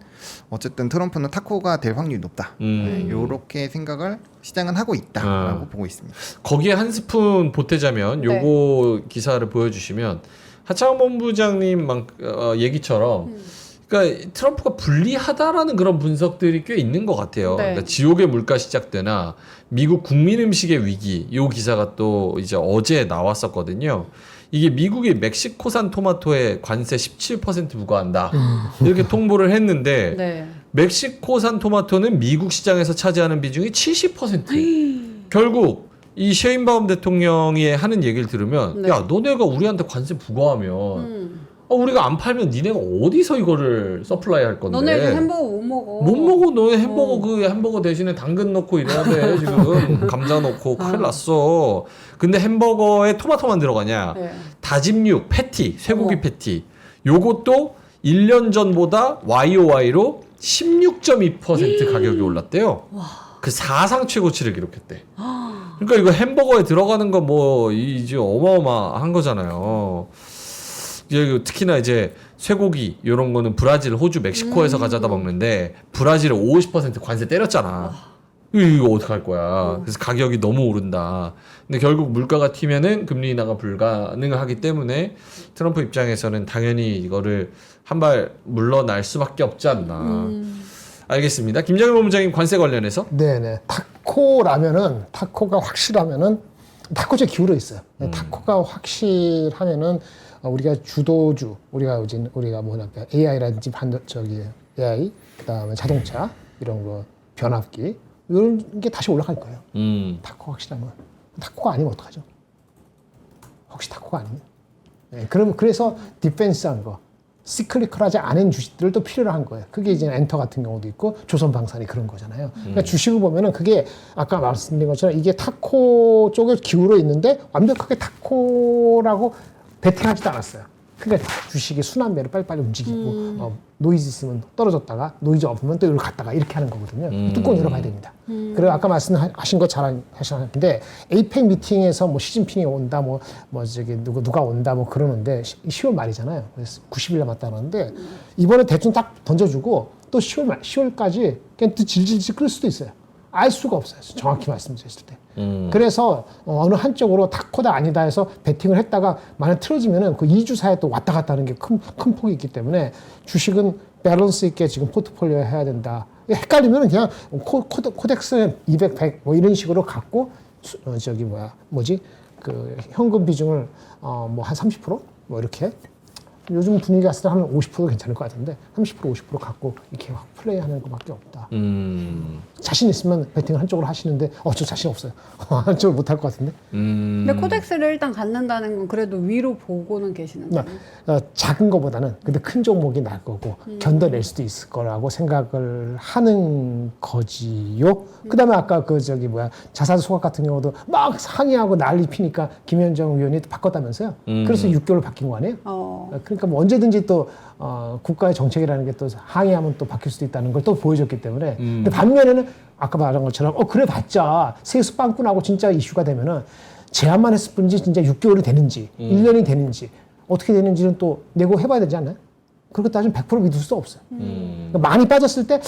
어쨌든 트럼프는 타코가 될 확률이 높다. 요렇게 생각을 시장은 하고 있다라고 보고 있습니다. 거기에 한 스푼 보태자면 요거 기사를 보여주시면 하창원 본부장님 얘기처럼 그러니까 트럼프가 불리하다라는 그런 분석들이 꽤 있는 것 같아요. 네. 그러니까 지옥의 물가 시작되나 미국 국민 음식의 위기 요 기사가 또 이제 어제 나왔었거든요. 이게 미국이 멕시코산 토마토에 관세 17% 부과한다 이렇게 통보를 했는데 네. 멕시코산 토마토는 미국 시장에서 차지하는 비중이 70%. 결국 이 셰인바움 대통령이 하는 얘기를 들으면 네. 야 너네가 우리한테 관세 부과하면 우리가 안 팔면 니네가 어디서 이거를 서플라이 할 건데. 너네 그 햄버거 못 먹어. 못 먹어. 너네 햄버거 그 햄버거 대신에 당근 넣고 이래야 돼 지금. 감자 넣고 큰일 났어. 근데 햄버거에 토마토만 들어가냐. 네. 다짐 육 패티, 쇠고기 패티 요것도 1년 전보다 YOY로 16.2% 가격이 올랐대요. 그 사상 최고치를 기록했대. 그러니까 이거 햄버거에 들어가는 거 뭐 이제 어마어마한 거잖아요. 특히나 이제 쇠고기 이런 거는 브라질, 호주, 멕시코에서 가져다 먹는데 브라질에 50% 관세 때렸잖아. 이거 어떡할 거야. 그래서 가격이 너무 오른다. 근데 결국 물가가 튀면은 금리 인하가 불가능하기 때문에 트럼프 입장에서는 당연히 이거를 한 발 물러날 수밖에 없지 않나. 알겠습니다. 김정일 본부장님 관세 관련해서 네네. 타코라면은 타코가 확실하면은 타코에 기울어 있어요. 타코가 확실하면은 우리가 주도주, 우리가 뭐랄까 AI라든지 AI, 그다음에 자동차 이런 거 변압기 이런 게 다시 올라갈 거예요. 타코 확실하면. 타코가 아니면 어떡하죠? 혹시 타코가 아니면? 네, 그래서 디펜스한 거, 시클리컬하지 않은 주식들을 또 필요로 한 거예요. 그게 이제 엔터 같은 경우도 있고 조선방산이 그런 거잖아요. 그러니까 주식을 보면은 그게 아까 말씀드린 것처럼 이게 타코 쪽에 기울어 있는데 완벽하게 타코라고 베팅하지도 않았어요. 그러니까 주식의 순환매로 빨리빨리 움직이고 노이즈 있으면 떨어졌다가 노이즈 없으면 또 여기로 갔다가 이렇게 하는 거거든요. 뚜껑 열어봐야 됩니다. 그리고 아까 말씀하신 거 잘 하셨는데 에이펙 미팅에서 뭐 시진핑이 온다 뭐 저기 누가 온다 뭐 그러는데 10월 말이잖아요. 그래서 90일 남았다 그러는데 이번에 대충 딱 던져주고 또 10월까지 그냥 또 질질질 끌 수도 있어요. 알 수가 없어요. 정확히 말씀드렸을 때. 그래서 어느 한쪽으로 타코다 아니다 해서 베팅을 했다가 만약 틀어지면은 그 2주 사이에 또 왔다 갔다 하는 게 큰 폭이 있기 때문에 주식은 밸런스 있게 지금 포트폴리오에 해야 된다. 헷갈리면은 그냥 코덱스 200, 100 뭐 이런 식으로 갖고 그 현금 비중을 뭐 한 30% 뭐 이렇게 요즘 분위기 봤을 때 하면 50% 괜찮을 것 같은데 30% 50% 갖고 이렇게 확 플레이하는 것밖에 없다. 자신 있으면 배팅을 한쪽으로 하시는데 저 자신 없어요. 한쪽을 못할 것 같은데. 근데 코덱스를 일단 갖는다는 건 그래도 위로 보고는 계시는 거예요. 작은 거보다는 근데 큰 종목이 나을 거고 견뎌낼 수도 있을 거라고 생각을 하는 거지요. 그다음에 아까 자산 소각 같은 경우도 막 상의하고 난리 피니까 김현정 위원이 또 바꿨다면서요. 그래서 6개월 바뀐 거 아니에요? 그러니까 뭐 언제든지 또 국가의 정책이라는 게 또 항의하면 또 바뀔 수도 있다는 걸 또 보여줬기 때문에. 근데 반면에는 아까 말한 것처럼 그래 봤자 세수 빵꾸나고 진짜 이슈가 되면은 제안만 했을 뿐이지 진짜 6개월이 되는지 1년이 되는지 어떻게 되는지는 또 내고 해봐야 되지 않나요? 그렇게 따지면 100% 믿을 수 없어요. 그러니까 많이 빠졌을 때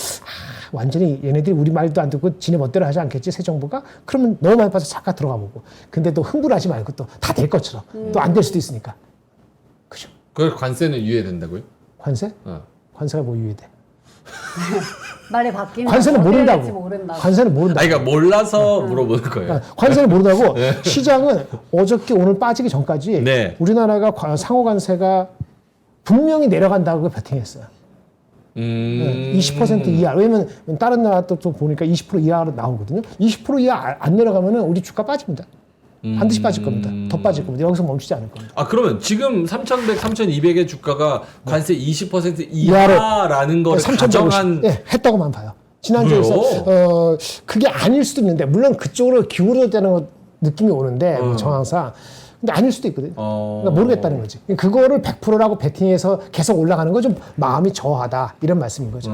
완전히 얘네들이 우리 말도 안 듣고 지네 멋대로 하지 않겠지 새 정부가? 그러면 너무 많이 빠져서 잠깐 들어가 보고. 근데 또 흥분하지 말고 또 다 될 것처럼 또 안 될 수도 있으니까. 그죠? 그 관세는 유예된다고요? 관세? 관세가 뭐 유예돼? 말이 바뀌는 관세는 모른다고. 모른다고. 관세는 모른다고. 그러니까 몰라서 물어보는 거예요. 관세는 모른다고. 시장은 어저께 오늘 빠지기 전까지 네. 우리나라가 상호 관세가 분명히 내려간다고 베팅했어요. 20% 이하. 왜냐면 다른 나라 또 보니까 20% 이하로 나오거든요. 20% 이하 안 내려가면은 우리 주가 빠집니다. 반드시 빠질 겁니다. 더 빠질 겁니다. 여기서 멈추지 않을 겁니다. 그러면 지금 3,100, 3,200의 주가가 관세 20% 이하라는 거를 가정한 했다고만 봐요. 지난주에서 그게 아닐 수도 있는데 물론 그쪽으로 기울어지는 느낌이 오는데 정황상 근데 아닐 수도 있거든. 그러니까 모르겠다는 거지. 그거를 100%라고 베팅해서 계속 올라가는 건 좀 마음이 저하다 이런 말씀인 거죠.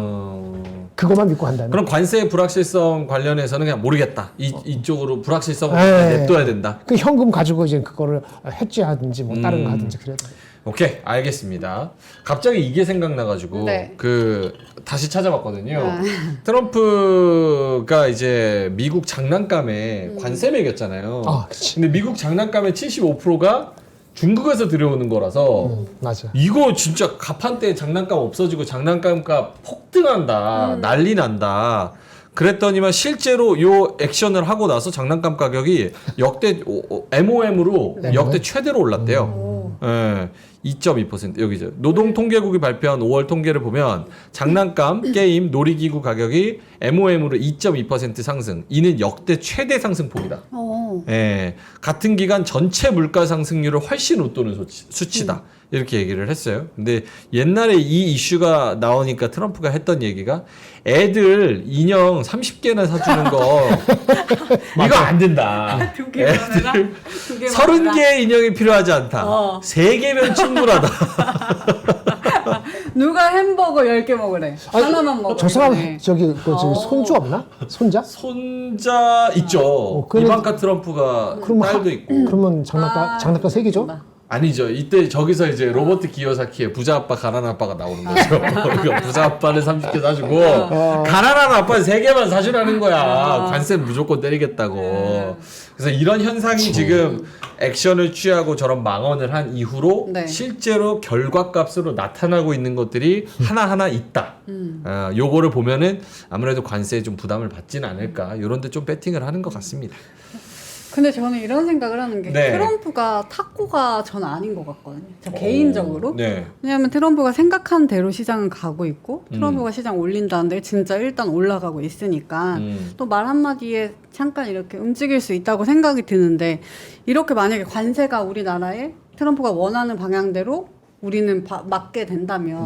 그것만 믿고 한다면. 그럼 관세 불확실성 관련해서는 그냥 모르겠다. 이쪽으로 불확실성을 냅둬야 된다. 그 현금 가지고 이제 그거를 해지하든지 뭐 다른 거 하든지 그래야 돼. 오케이, 알겠습니다. 갑자기 이게 생각나가지고 네. 다시 찾아봤거든요. 트럼프가 이제 미국 장난감에 관세 매겼잖아요. 그치. 근데 미국 장난감의 75%가 중국에서 들여오는 거라서 맞아. 이거 진짜 가판대 장난감 없어지고 장난감값 폭등한다, 난리 난다. 그랬더니만 실제로 요 액션을 하고 나서 장난감 가격이 역대 MOM으로 역대 최대로 올랐대요. 예. 2.2% 여기죠. 노동통계국이 발표한 5월 통계를 보면 장난감, 게임, 놀이기구 가격이 MOM으로 2.2% 상승. 이는 역대 최대 상승폭이다. 예. 같은 기간 전체 물가 상승률을 훨씬 웃도는 수치다. 이렇게 얘기를 했어요. 근데 옛날에 이 이슈가 나오니까 트럼프가 했던 얘기가 애들 인형 30개나 사주는 거 이거 안 된다. 두 개 먹어라. 30개의 인형이 필요하지 않다. 3개면 충분하다. 누가 햄버거 10개 먹으래. 하나만 먹으래. 저 사람 저기 손주 없나? 손자? 손자 있죠. 이방카 트럼프가 딸도 있고. 그러면 장난감 3개죠? 아니죠. 이때 저기서 이제 로버트 기요사키의 부자 아빠 가난한 아빠가 나오는 거죠. 그러니까 부자 아빠는 30개 사주고 가난한 아빠는 3개만 사주라는 거야. 관세는 무조건 때리겠다고. 그래서 이런 현상이 지금 액션을 취하고 저런 망언을 한 이후로 실제로 결과값으로 나타나고 있는 것들이 하나하나 있다. 요거를 보면은 아무래도 관세에 좀 부담을 받지는 않을까. 요런 데 좀 배팅을 하는 것 같습니다. 근데 저는 이런 생각을 하는 게 트럼프가 탁구가 전 아닌 것 같거든요. 저 개인적으로. 왜냐하면 트럼프가 생각한 대로 시장은 가고 있고 트럼프가 시장 올린다는데 진짜 일단 올라가고 있으니까 또 말 한마디에 잠깐 이렇게 움직일 수 있다고 생각이 드는데 이렇게 만약에 관세가 우리나라에 트럼프가 원하는 방향대로 우리는 맞게 된다면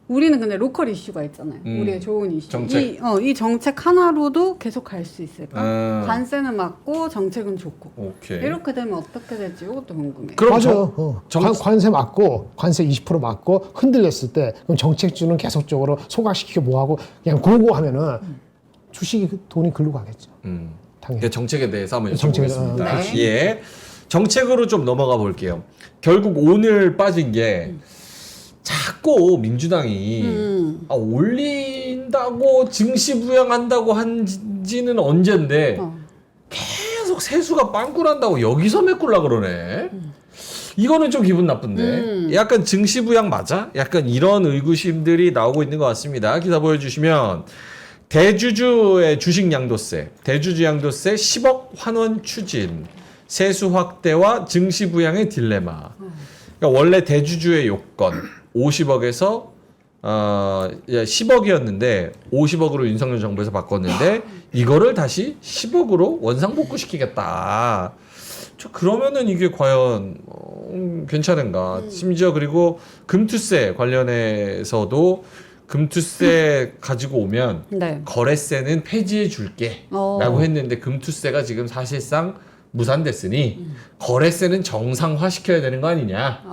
우리는 근데 로컬 이슈가 있잖아요. 우리의 좋은 이슈. 정책. 이 정책 하나로도 계속 갈 수 있을까? 관세는 맞고 정책은 좋고. 이렇게 되면 어떻게 될지 이것도 궁금해요. 맞아요. 관세 맞고 관세 20% 맞고 흔들렸을 때 그럼 정책주는 계속적으로 소각시키고 뭐하고 그냥 고고 하면은 주식이 돈이 글로 가겠죠. 당연히. 정책에 대해서 한번 여쭤보겠습니다. 예. 정책으로 좀 넘어가 볼게요. 결국 오늘 빠진 게 자꾸 민주당이 올린다고 증시 부양한다고 한지는 언젠데 계속 세수가 빵꾸난다고 여기서 메꿀라 그러네. 이거는 좀 기분 나쁜데. 약간 증시 부양 맞아? 약간 이런 의구심들이 나오고 있는 것 같습니다. 기사 보여주시면 대주주의 주식 양도세, 대주주 양도세 10억 환원 추진, 세수 확대와 증시 부양의 딜레마. 그러니까 원래 대주주의 요건, 50억에서 10억이었는데 50억으로 윤석열 정부에서 바꿨는데 이거를 다시 10억으로 원상복구시키겠다. 그러면은 이게 과연 괜찮은가? 심지어 그리고 금투세 관련해서도 금투세 가지고 오면 네. 거래세는 폐지해 줄게 라고 했는데 금투세가 지금 사실상 무산됐으니 거래세는 정상화시켜야 되는 거 아니냐,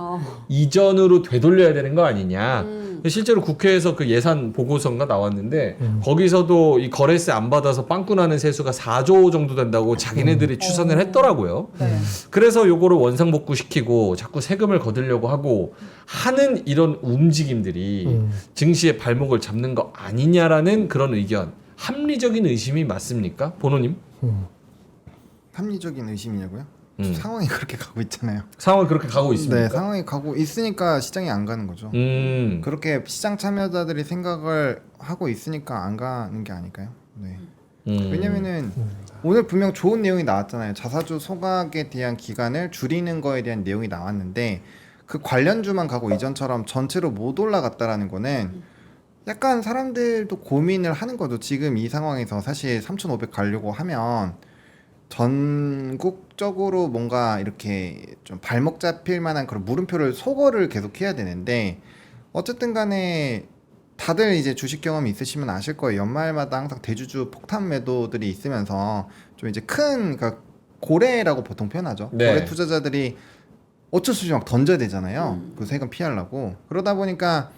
이전으로 되돌려야 되는 거 아니냐. 실제로 국회에서 그 예산 보고서가 나왔는데 거기서도 이 거래세 안 받아서 빵꾸 나는 세수가 4조 정도 된다고 자기네들이 추산을 했더라고요. 네. 그래서 요거를 원상복구시키고 자꾸 세금을 거두려고 하고 하는 이런 움직임들이 증시의 발목을 잡는 거 아니냐라는 그런 의견, 합리적인 의심이 맞습니까? 보노님? 합리적인 의심이냐고요? 상황이 그렇게 가고 있잖아요. 상황이 그렇게 가고 있습니까? 네, 상황이 가고 있으니까 시장이 안 가는 거죠. 그렇게 시장 참여자들이 생각을 하고 있으니까 안 가는 게 아닐까요? 네. 왜냐면은 오늘 분명 좋은 내용이 나왔잖아요. 자사주 소각에 대한 기간을 줄이는 거에 대한 내용이 나왔는데 그 관련주만 가고 이전처럼 전체로 못 올라갔다라는 거는 약간 사람들도 고민을 하는 거죠. 지금 이 상황에서 사실 3,500 가려고 하면 전국적으로 뭔가 이렇게 좀 발목 잡힐 만한 그런 물음표를 소거를 계속 해야 되는데 어쨌든 간에 다들 이제 주식 경험이 있으시면 아실 거예요. 연말마다 항상 대주주 폭탄 매도들이 있으면서 좀 이제 큰, 그러니까 고래라고 보통 표현하죠. 네. 고래 투자자들이 어쩔 수 없이 막 던져야 되잖아요. 그 세금 피하려고. 그러다 보니까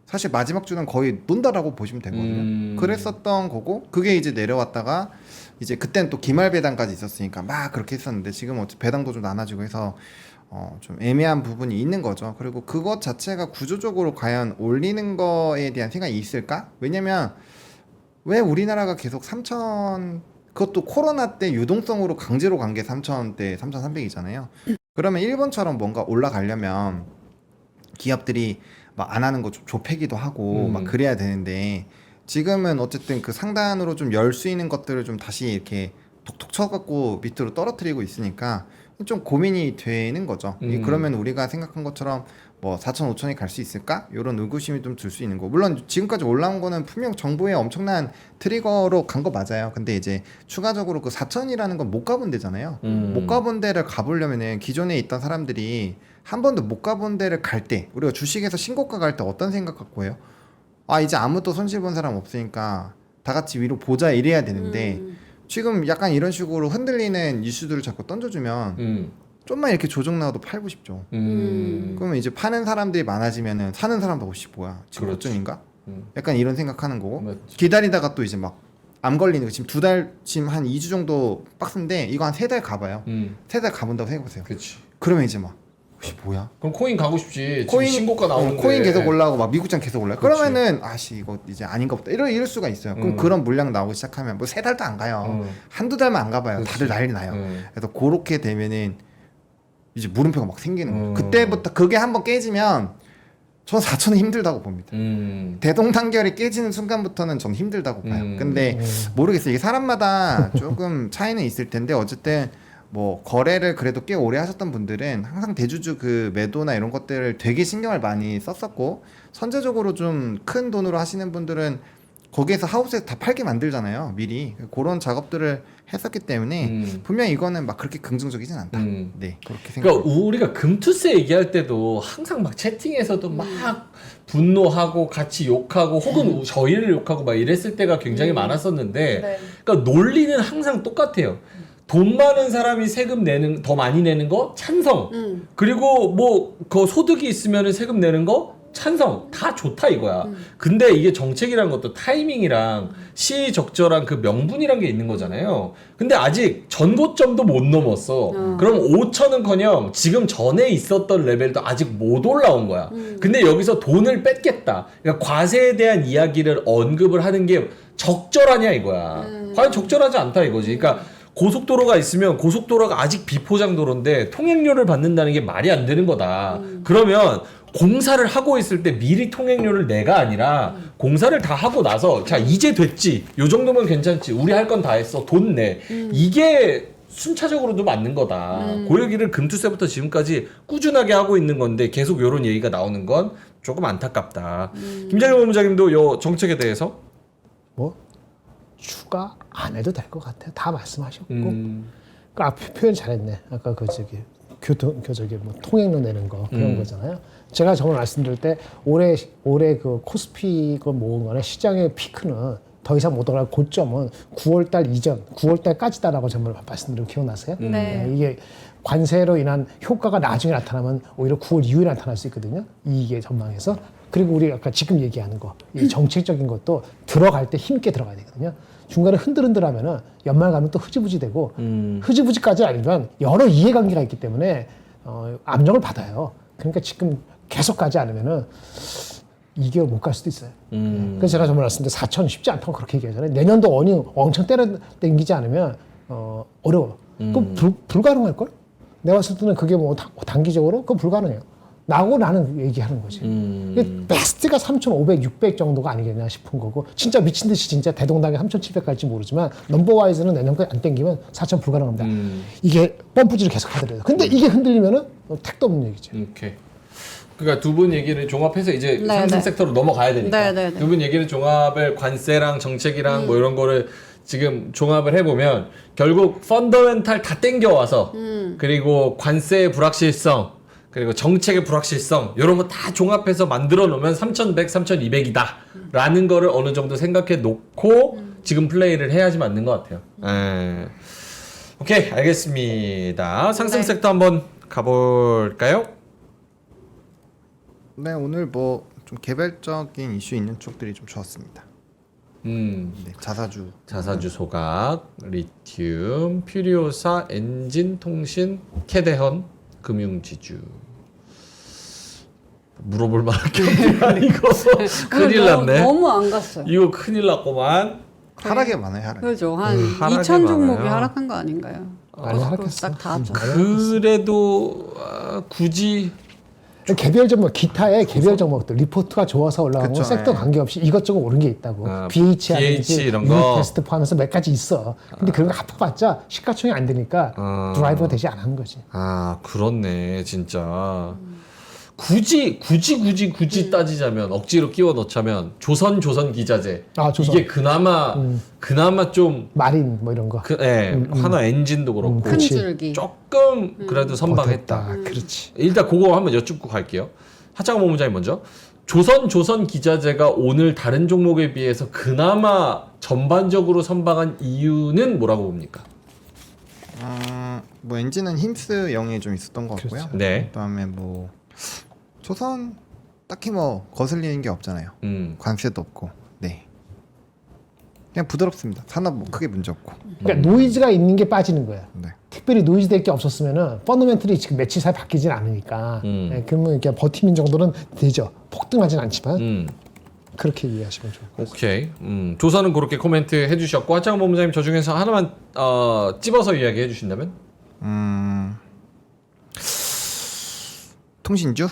사실 마지막 주는 거의 논다라고 보시면 되거든요. 그랬었던 거고 그게 이제 내려왔다가 이제 그때는 또 기말 배당까지 있었으니까 막 그렇게 했었는데 지금 어차피 배당도 좀 나눠지고 해서 좀 애매한 부분이 있는 거죠. 그리고 그것 자체가 구조적으로 과연 올리는 거에 대한 생각이 있을까? 왜냐면 왜 우리나라가 계속 3,000, 그것도 코로나 때 유동성으로 강제로 간 게 3,000대 3,300이잖아요. 그러면 일본처럼 뭔가 올라가려면 기업들이 막 안 하는 거 좀 좁히기도 하고 막 그래야 되는데 지금은 어쨌든 그 상단으로 좀 열 수 있는 것들을 좀 다시 이렇게 톡톡 쳐갖고 밑으로 떨어뜨리고 있으니까 좀 고민이 되는 거죠. 그러면 우리가 생각한 것처럼 뭐 4천 5천이 갈 수 있을까? 이런 의구심이 좀 들 수 있는 거. 물론 지금까지 올라온 거는 분명 정부의 엄청난 트리거로 간 거 맞아요. 근데 이제 추가적으로 그 4천이라는 건 못 가본 데잖아요. 못 가본 데를 가보려면은 기존에 있던 사람들이 한 번도 못 가본 데를 갈 때 우리가 주식에서 신고가 갈 때 어떤 생각 갖고 해요? 아 이제 아무도 손실 본 사람 없으니까 다 같이 위로 보자 이래야 되는데 지금 약간 이런 식으로 흔들리는 이슈들을 자꾸 던져주면 좀만 이렇게 조정 나와도 팔고 싶죠. 그러면 이제 파는 사람들이 많아지면은 사는 사람도 혹시 뭐야 지금 그렇지. 어쩌인가? 약간 이런 생각하는 거고 맞지. 기다리다가 또 이제 막 암 걸리는 거 지금 2달 지금 한 2주 정도 빡센데 이거 한 3달 가봐요. 3달 가본다고 생각해보세요. 그렇지. 그러면 이제 막 혹시 뭐야? 그럼 코인 가고 싶지. 코인 신고가 나오는데. 코인 계속 올라오고 막 미국장 계속 올라. 그렇지. 그러면은 아씨 이거 이제 아닌가 보다. 이럴 수가 있어요. 그럼 그런 물량 나오기 시작하면 뭐 3달도 안 가요. 한두 달만 안 가봐요. 그렇지. 다들 난리 나요. 그래서 그렇게 되면은 이제 물음표가 막 생기는 거예요. 그때부터 그게 한번 깨지면 전 4천은 힘들다고 봅니다. 대동단결이 깨지는 순간부터는 전 힘들다고 봐요. 근데 모르겠어요. 이게 사람마다 조금 차이는 있을 텐데 어쨌든 뭐 거래를 그래도 꽤 오래 하셨던 분들은 항상 대주주 그 매도나 이런 것들을 되게 신경을 많이 썼었고 선제적으로 좀 큰 돈으로 하시는 분들은 거기에서 하우스에 다 팔게 만들잖아요. 미리 그런 작업들을 했었기 때문에 분명 이거는 막 그렇게 긍정적이진 않다. 네 그렇게 생각. 그러니까 우리가 금투세 얘기할 때도 항상 막 채팅에서도 막 분노하고 같이 욕하고 혹은 저희를 욕하고 막 이랬을 때가 굉장히 많았었는데, 네. 그러니까 논리는 항상 똑같아요. 돈 많은 사람이 세금 내는 더 많이 내는 거 찬성. 그리고 뭐 그 소득이 있으면은 세금 내는 거 찬성. 다 좋다 이거야. 근데 이게 정책이란 것도 타이밍이랑 시의적절한 그 명분이란 게 있는 거잖아요. 근데 아직 전고점도 못 넘었어. 그럼 5천은커녕 지금 전에 있었던 레벨도 아직 못 올라온 거야. 근데 여기서 돈을 뺏겠다. 그러니까 과세에 대한 이야기를 언급을 하는 게 적절하냐 이거야. 과연 적절하지 않다 이거지. 그러니까 고속도로가 있으면 고속도로가 아직 비포장도로인데 통행료를 받는다는 게 말이 안 되는 거다. 그러면 공사를 하고 있을 때 미리 통행료를 내가 아니라 공사를 다 하고 나서 자 이제 됐지 요 정도면 괜찮지 우리 할 건 다 했어 돈 내 이게 순차적으로도 맞는 거다. 그 얘기를 금투세부터 지금까지 꾸준하게 하고 있는 건데 계속 이런 얘기가 나오는 건 조금 안타깝다. 김장현 본부장님도 요 정책에 대해서 뭐 추가 안 해도 될 것 같아요. 다 말씀하셨고. 그 앞에 표현 잘했네. 아까 그 저기 저기 뭐 통행료 내는 거 그런 거잖아요. 제가 저번에 말씀드릴 때 올해 그 코스피 그 모은 거는 시장의 피크는 더 이상 못 올라갈 고점은 9월달 이전, 9월달까지다라고 정말 말씀드리고 기억나세요? 네. 이게 관세로 인한 효과가 나중에 나타나면 오히려 9월 이후에 나타날 수 있거든요. 이게 전망에서. 그리고 우리 아까 지금 얘기하는 거, 이 정책적인 것도 들어갈 때 힘있게 들어가야 되거든요. 중간에 흔들흔들하면은 연말 가면 또 흐지부지 되고 흐지부지까지 아니면 여러 이해관계가 있기 때문에 압력을 받아요. 그러니까 지금 계속 가지 않으면은 2개월 못 갈 수도 있어요. 그래서 제가 정말 말씀드린 4천 쉽지 않다고 그렇게 얘기하잖아요. 내년도 어닝 엄청 때려 당기지 않으면 어려워. 그럼 불가능할 걸? 내가 봤을 때는 그게 뭐 단기적으로 그거 불가능해요. 나는 얘기하는 거지. 베스트가 3,500, 600 정도가 아니겠냐 싶은 거고 진짜 미친 듯이 진짜 대동단계 3,700 갈지 모르지만 넘버와이즈는 내년까지 안 땡기면 4,000 불가능합니다. 이게 펌프질을 계속 하더라도. 근데 이게 흔들리면은 택도 없는 얘기죠. 오케이. 그러니까 두 분 얘기를 종합해서 이제 네, 상승 네. 섹터로 넘어가야 되니까 네, 네, 네. 두 분 얘기를 종합을 관세랑 정책이랑 뭐 이런 거를 지금 종합을 해보면 결국 펀더멘탈 다 땡겨와서 그리고 관세의 불확실성 그리고 정책의 불확실성 이런 거 다 종합해서 만들어 놓으면 3,100, 3,200이다 라는 거를 어느 정도 생각해 놓고 지금 플레이를 해야지 맞는 것 같아요. 오케이 알겠습니다. 상승 네. 섹터 한번 가볼까요? 네, 오늘 뭐 좀 개별적인 이슈 있는 쪽들이 좀 좋았습니다. 네, 자사주 소각, 리튬, 퓨리오사, 엔진, 통신, 캐대헌, 금융지주. 물어볼 만한 게 없네. 이거 큰일 났네. 너무 안 갔어요. 이거 큰일 났구만. 하락이 많아요, 하락. 그죠? 한 하락이 2,000 종목이 많아요. 하락한 거 아닌가요? 많이 하락했어. 딱다 합쳐. 그래도 굳이 개별 종목, 기타의 개별 종목들 리포트가 좋아서 올라간 건 그쵸, 섹터 예. 관계없이 이것저것 오른 게 있다고. BH BH라든지 이런 거. 테스트 포함해서 몇 가지 있어. 근데 그런 거 합쳐봤자 시가총이 안 되니까 드라이버가 되지 않은 거지. 아 그렇네 진짜. 굳이 따지자면 억지로 끼워 넣자면 조선 기자재 조선. 이게 그나마 좀 마린 뭐 이런 거. 하나 엔진도 그렇고 큰 줄기. 조금 그래도 선방했다. 버텼다. 그렇지. 일단 그거 한번 여쭙고 갈게요. 하창원 본부장님 먼저. 조선 기자재가 오늘 다른 종목에 비해서 그나마 전반적으로 선방한 이유는 뭐라고 봅니까? 뭐 엔진은 힘스 영이 좀 있었던 것 같고요. 그렇죠. 네. 그다음에 뭐 조선 딱히 뭐 거슬리는 게 없잖아요. 관세도 없고, 네. 그냥 부드럽습니다. 산업 뭐 크게 문제 없고. 그러니까 노이즈가 있는 게 빠지는 거야. 네. 특별히 노이즈 될 게 없었으면은 펀더멘털이 지금 며칠 사이 바뀌진 않으니까 그러면 이렇게 버티는 정도는 되죠. 폭등하진 않지만 그렇게 이해하시면 좋을 것 같습니다. 오케이. 조선은 그렇게 코멘트 해주셨고 하창원 본부장님 저 중에서 하나만 찝어서 이야기해 주신다면? 통신주?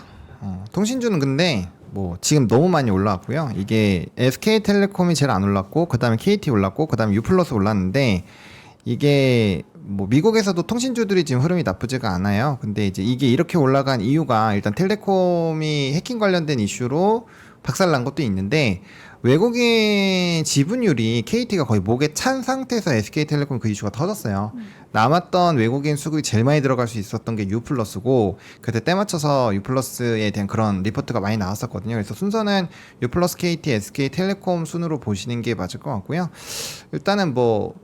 통신주는 근데 뭐 지금 너무 많이 올라왔고요. 이게 SK텔레콤이 제일 안 올랐고 그다음에 KT 올랐고 그다음에 U+ 올랐는데 이게 뭐 미국에서도 통신주들이 지금 흐름이 나쁘지가 않아요. 근데 이제 이게 이렇게 올라간 이유가 일단 텔레콤이 해킹 관련된 이슈로 박살난 것도 있는데 외국인 지분율이 KT가 거의 목에 찬 상태에서 SK텔레콤 그 이슈가 터졌어요. 남았던 외국인 수급이 제일 많이 들어갈 수 있었던 게 U+고 그때 때 맞춰서 U+에 대한 그런 리포트가 많이 나왔었거든요. 그래서 순서는 U+, KT, SK텔레콤 순으로 보시는 게 맞을 것 같고요. 일단은 뭐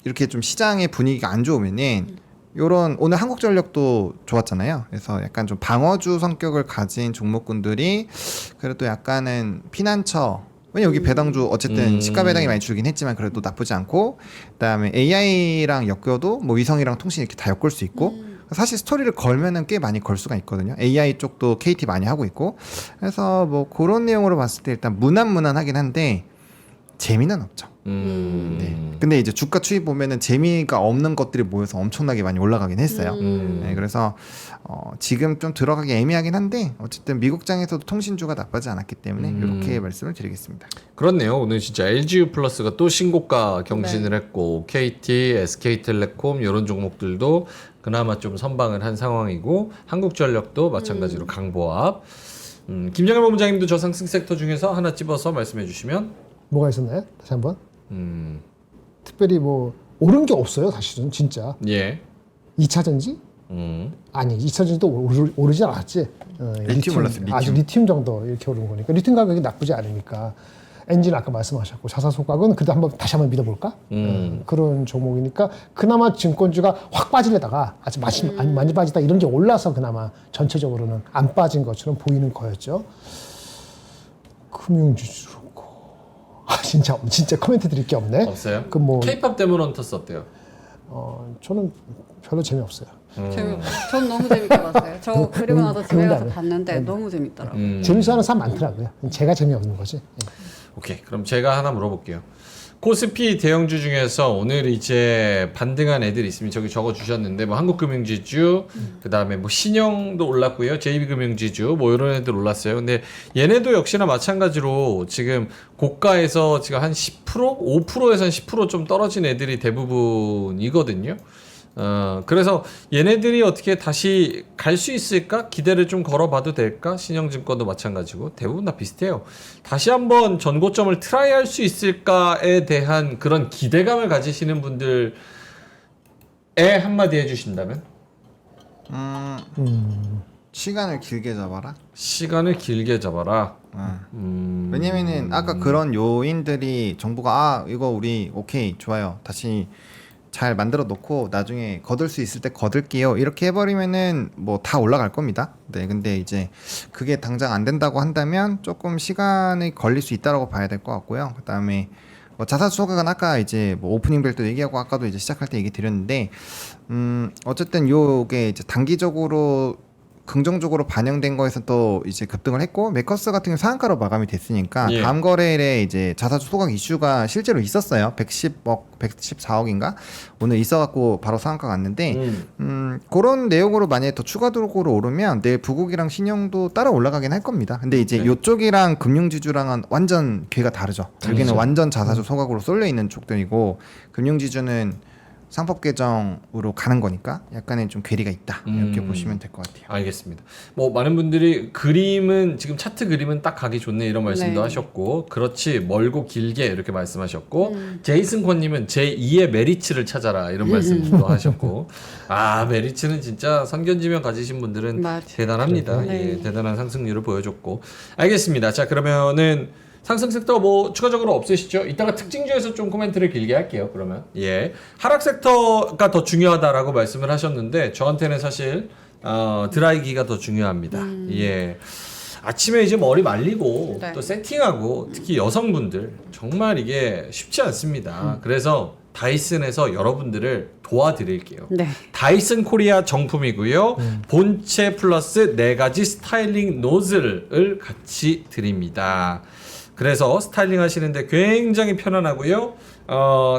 이렇게 좀 시장의 분위기가 안 좋으면은 요런 오늘 한국전력도 좋았잖아요. 그래서 약간 좀 방어주 성격을 가진 종목군들이 그래도 약간은 피난처 왜냐 여기 배당주 어쨌든 시가 배당이 많이 줄긴 했지만 그래도 나쁘지 않고 그다음에 AI랑 엮여도 뭐 위성이랑 통신 이렇게 다 엮을 수 있고 사실 스토리를 걸면은 꽤 많이 걸 수가 있거든요. AI 쪽도 KT 많이 하고 있고 그래서 뭐 그런 내용으로 봤을 때 일단 무난무난하긴 한데 재미는 없죠. 네. 근데 이제 주가 추이 보면은 재미가 없는 것들이 모여서 엄청나게 많이 올라가긴 했어요. 네, 그래서 지금 좀 들어가기 애매하긴 한데 어쨌든 미국장에서도 통신주가 나쁘지 않았기 때문에 이렇게 말씀을 드리겠습니다. 그렇네요. 오늘 진짜 LGU 플러스가 또 신고가 경신을 했고 KT, SK텔레콤 이런 종목들도 그나마 좀 선방을 한 상황이고 한국전력도 마찬가지로 강보합. 김정일 본부장님도 저 상승 섹터 중에서 하나 집어서 말씀해 주시면. 뭐가 있었나요? 다시 한번. 음, 특별히 뭐 오른 게 없어요, 사실은 진짜. 예. 2차 전지? 아니, 2차 전지도 오르지 않았지. 리튬 올랐어요, 리튬. 아주 리튬 정도 이렇게 오른 거니까 리튬 가격이 나쁘지 않으니까. 엔진 아까 말씀하셨고 자사 소각은 그래도 다시 한번 믿어볼까? 그런 종목이니까 그나마 증권주가 확 빠지려다가 아주 많이 빠지다 이런 게 올라서 그나마 전체적으로는 안 빠진 것처럼 보이는 거였죠. 금융주주 진짜 코멘트 드릴 게 없네. 없어요? 그 뭐 K-팝 데몬 헌터스 어때요? 저는 별로 재미없어요. 전 너무 재밌게 봤어요. 저 그리고 나서 집에 가서 그런다면. 봤는데 너무 재밌더라고요. 재밌어하는 사람 많더라고요. 제가 재미없는 거지. 오케이. 그럼 제가 하나 물어볼게요. 코스피 대형주 중에서 오늘 이제 반등한 애들이 있으면 저기 적어 주셨는데 뭐 한국금융지주, 그다음에 뭐 신영도 올랐고요. JB금융지주 뭐 이런 애들 올랐어요. 근데 얘네도 역시나 마찬가지로 지금 고가에서 지금 한 10%, 5%에서 한 10%좀 떨어진 애들이 대부분이거든요. 그래서 얘네들이 어떻게 다시 갈 수 있을까? 기대를 좀 걸어봐도 될까? 신영증권도 마찬가지고 대부분 다 비슷해요. 다시 한번 전고점을 트라이할 수 있을까에 대한 그런 기대감을 가지시는 분들에 한마디 해주신다면? 시간을 길게 잡아라. 시간을 길게 잡아라. 왜냐면은 아까 그런 요인들이 정부가 이거 우리 오케이 좋아요 다시 잘 만들어 놓고 나중에 거둘 수 있을 때 거둘게요 이렇게 해버리면은 뭐 다 올라갈 겁니다. 네, 근데 이제 그게 당장 안 된다고 한다면 조금 시간이 걸릴 수 있다라고 봐야 될 것 같고요. 그다음에 뭐 자사 소각은 아까 이제 뭐 오프닝 벨도 얘기하고 아까도 이제 시작할 때 얘기 드렸는데 어쨌든 요게 이제 단기적으로 긍정적으로 반영된 거에서 또 이제 급등을 했고 메커스 같은 경우 상한가로 마감이 됐으니까 예. 다음 거래일에 이제 자사 소각 이슈가 실제로 있었어요. 110억, 114억인가 오늘 있어갖고 바로 상한가 갔는데 그런 내용으로 만약에 더 추가적으로 오르면 내일 부국이랑 신영도 따라 올라가긴 할 겁니다. 근데 이제 네. 요쪽이랑 금융지주랑은 완전 궤가 다르죠. 여기는 완전 자사주 소각으로 쏠려 있는 쪽들이고 금융지주는 상법 개정으로 가는 거니까 약간의 좀 괴리가 있다 이렇게 보시면 될 것 같아요. 알겠습니다. 뭐 많은 분들이 그림은 지금 차트 그림은 딱 가기 좋네 이런 말씀도 네. 하셨고 그렇지 멀고 길게 이렇게 말씀하셨고 제이슨 권님은 제2의 메리츠를 찾아라 이런 말씀도 하셨고 메리츠는 진짜 선견지명 가지신 분들은 맞아요. 대단합니다. 네. 예, 대단한 상승률을 보여줬고 알겠습니다. 자 그러면은 상승 섹터 뭐 추가적으로 없으시죠? 이따가 특징주에서 좀 코멘트를 길게 할게요. 그러면 하락 섹터가 더 중요하다라고 말씀을 하셨는데 저한테는 사실 드라이기가 더 중요합니다. 아침에 이제 머리 말리고 네. 또 세팅하고 특히 여성분들 정말 이게 쉽지 않습니다. 그래서 다이슨에서 여러분들을 도와드릴게요. 네. 다이슨 코리아 정품이고요. 본체 플러스 4가지 스타일링 노즐을 같이 드립니다. 그래서 스타일링 하시는데 굉장히 편안하고요.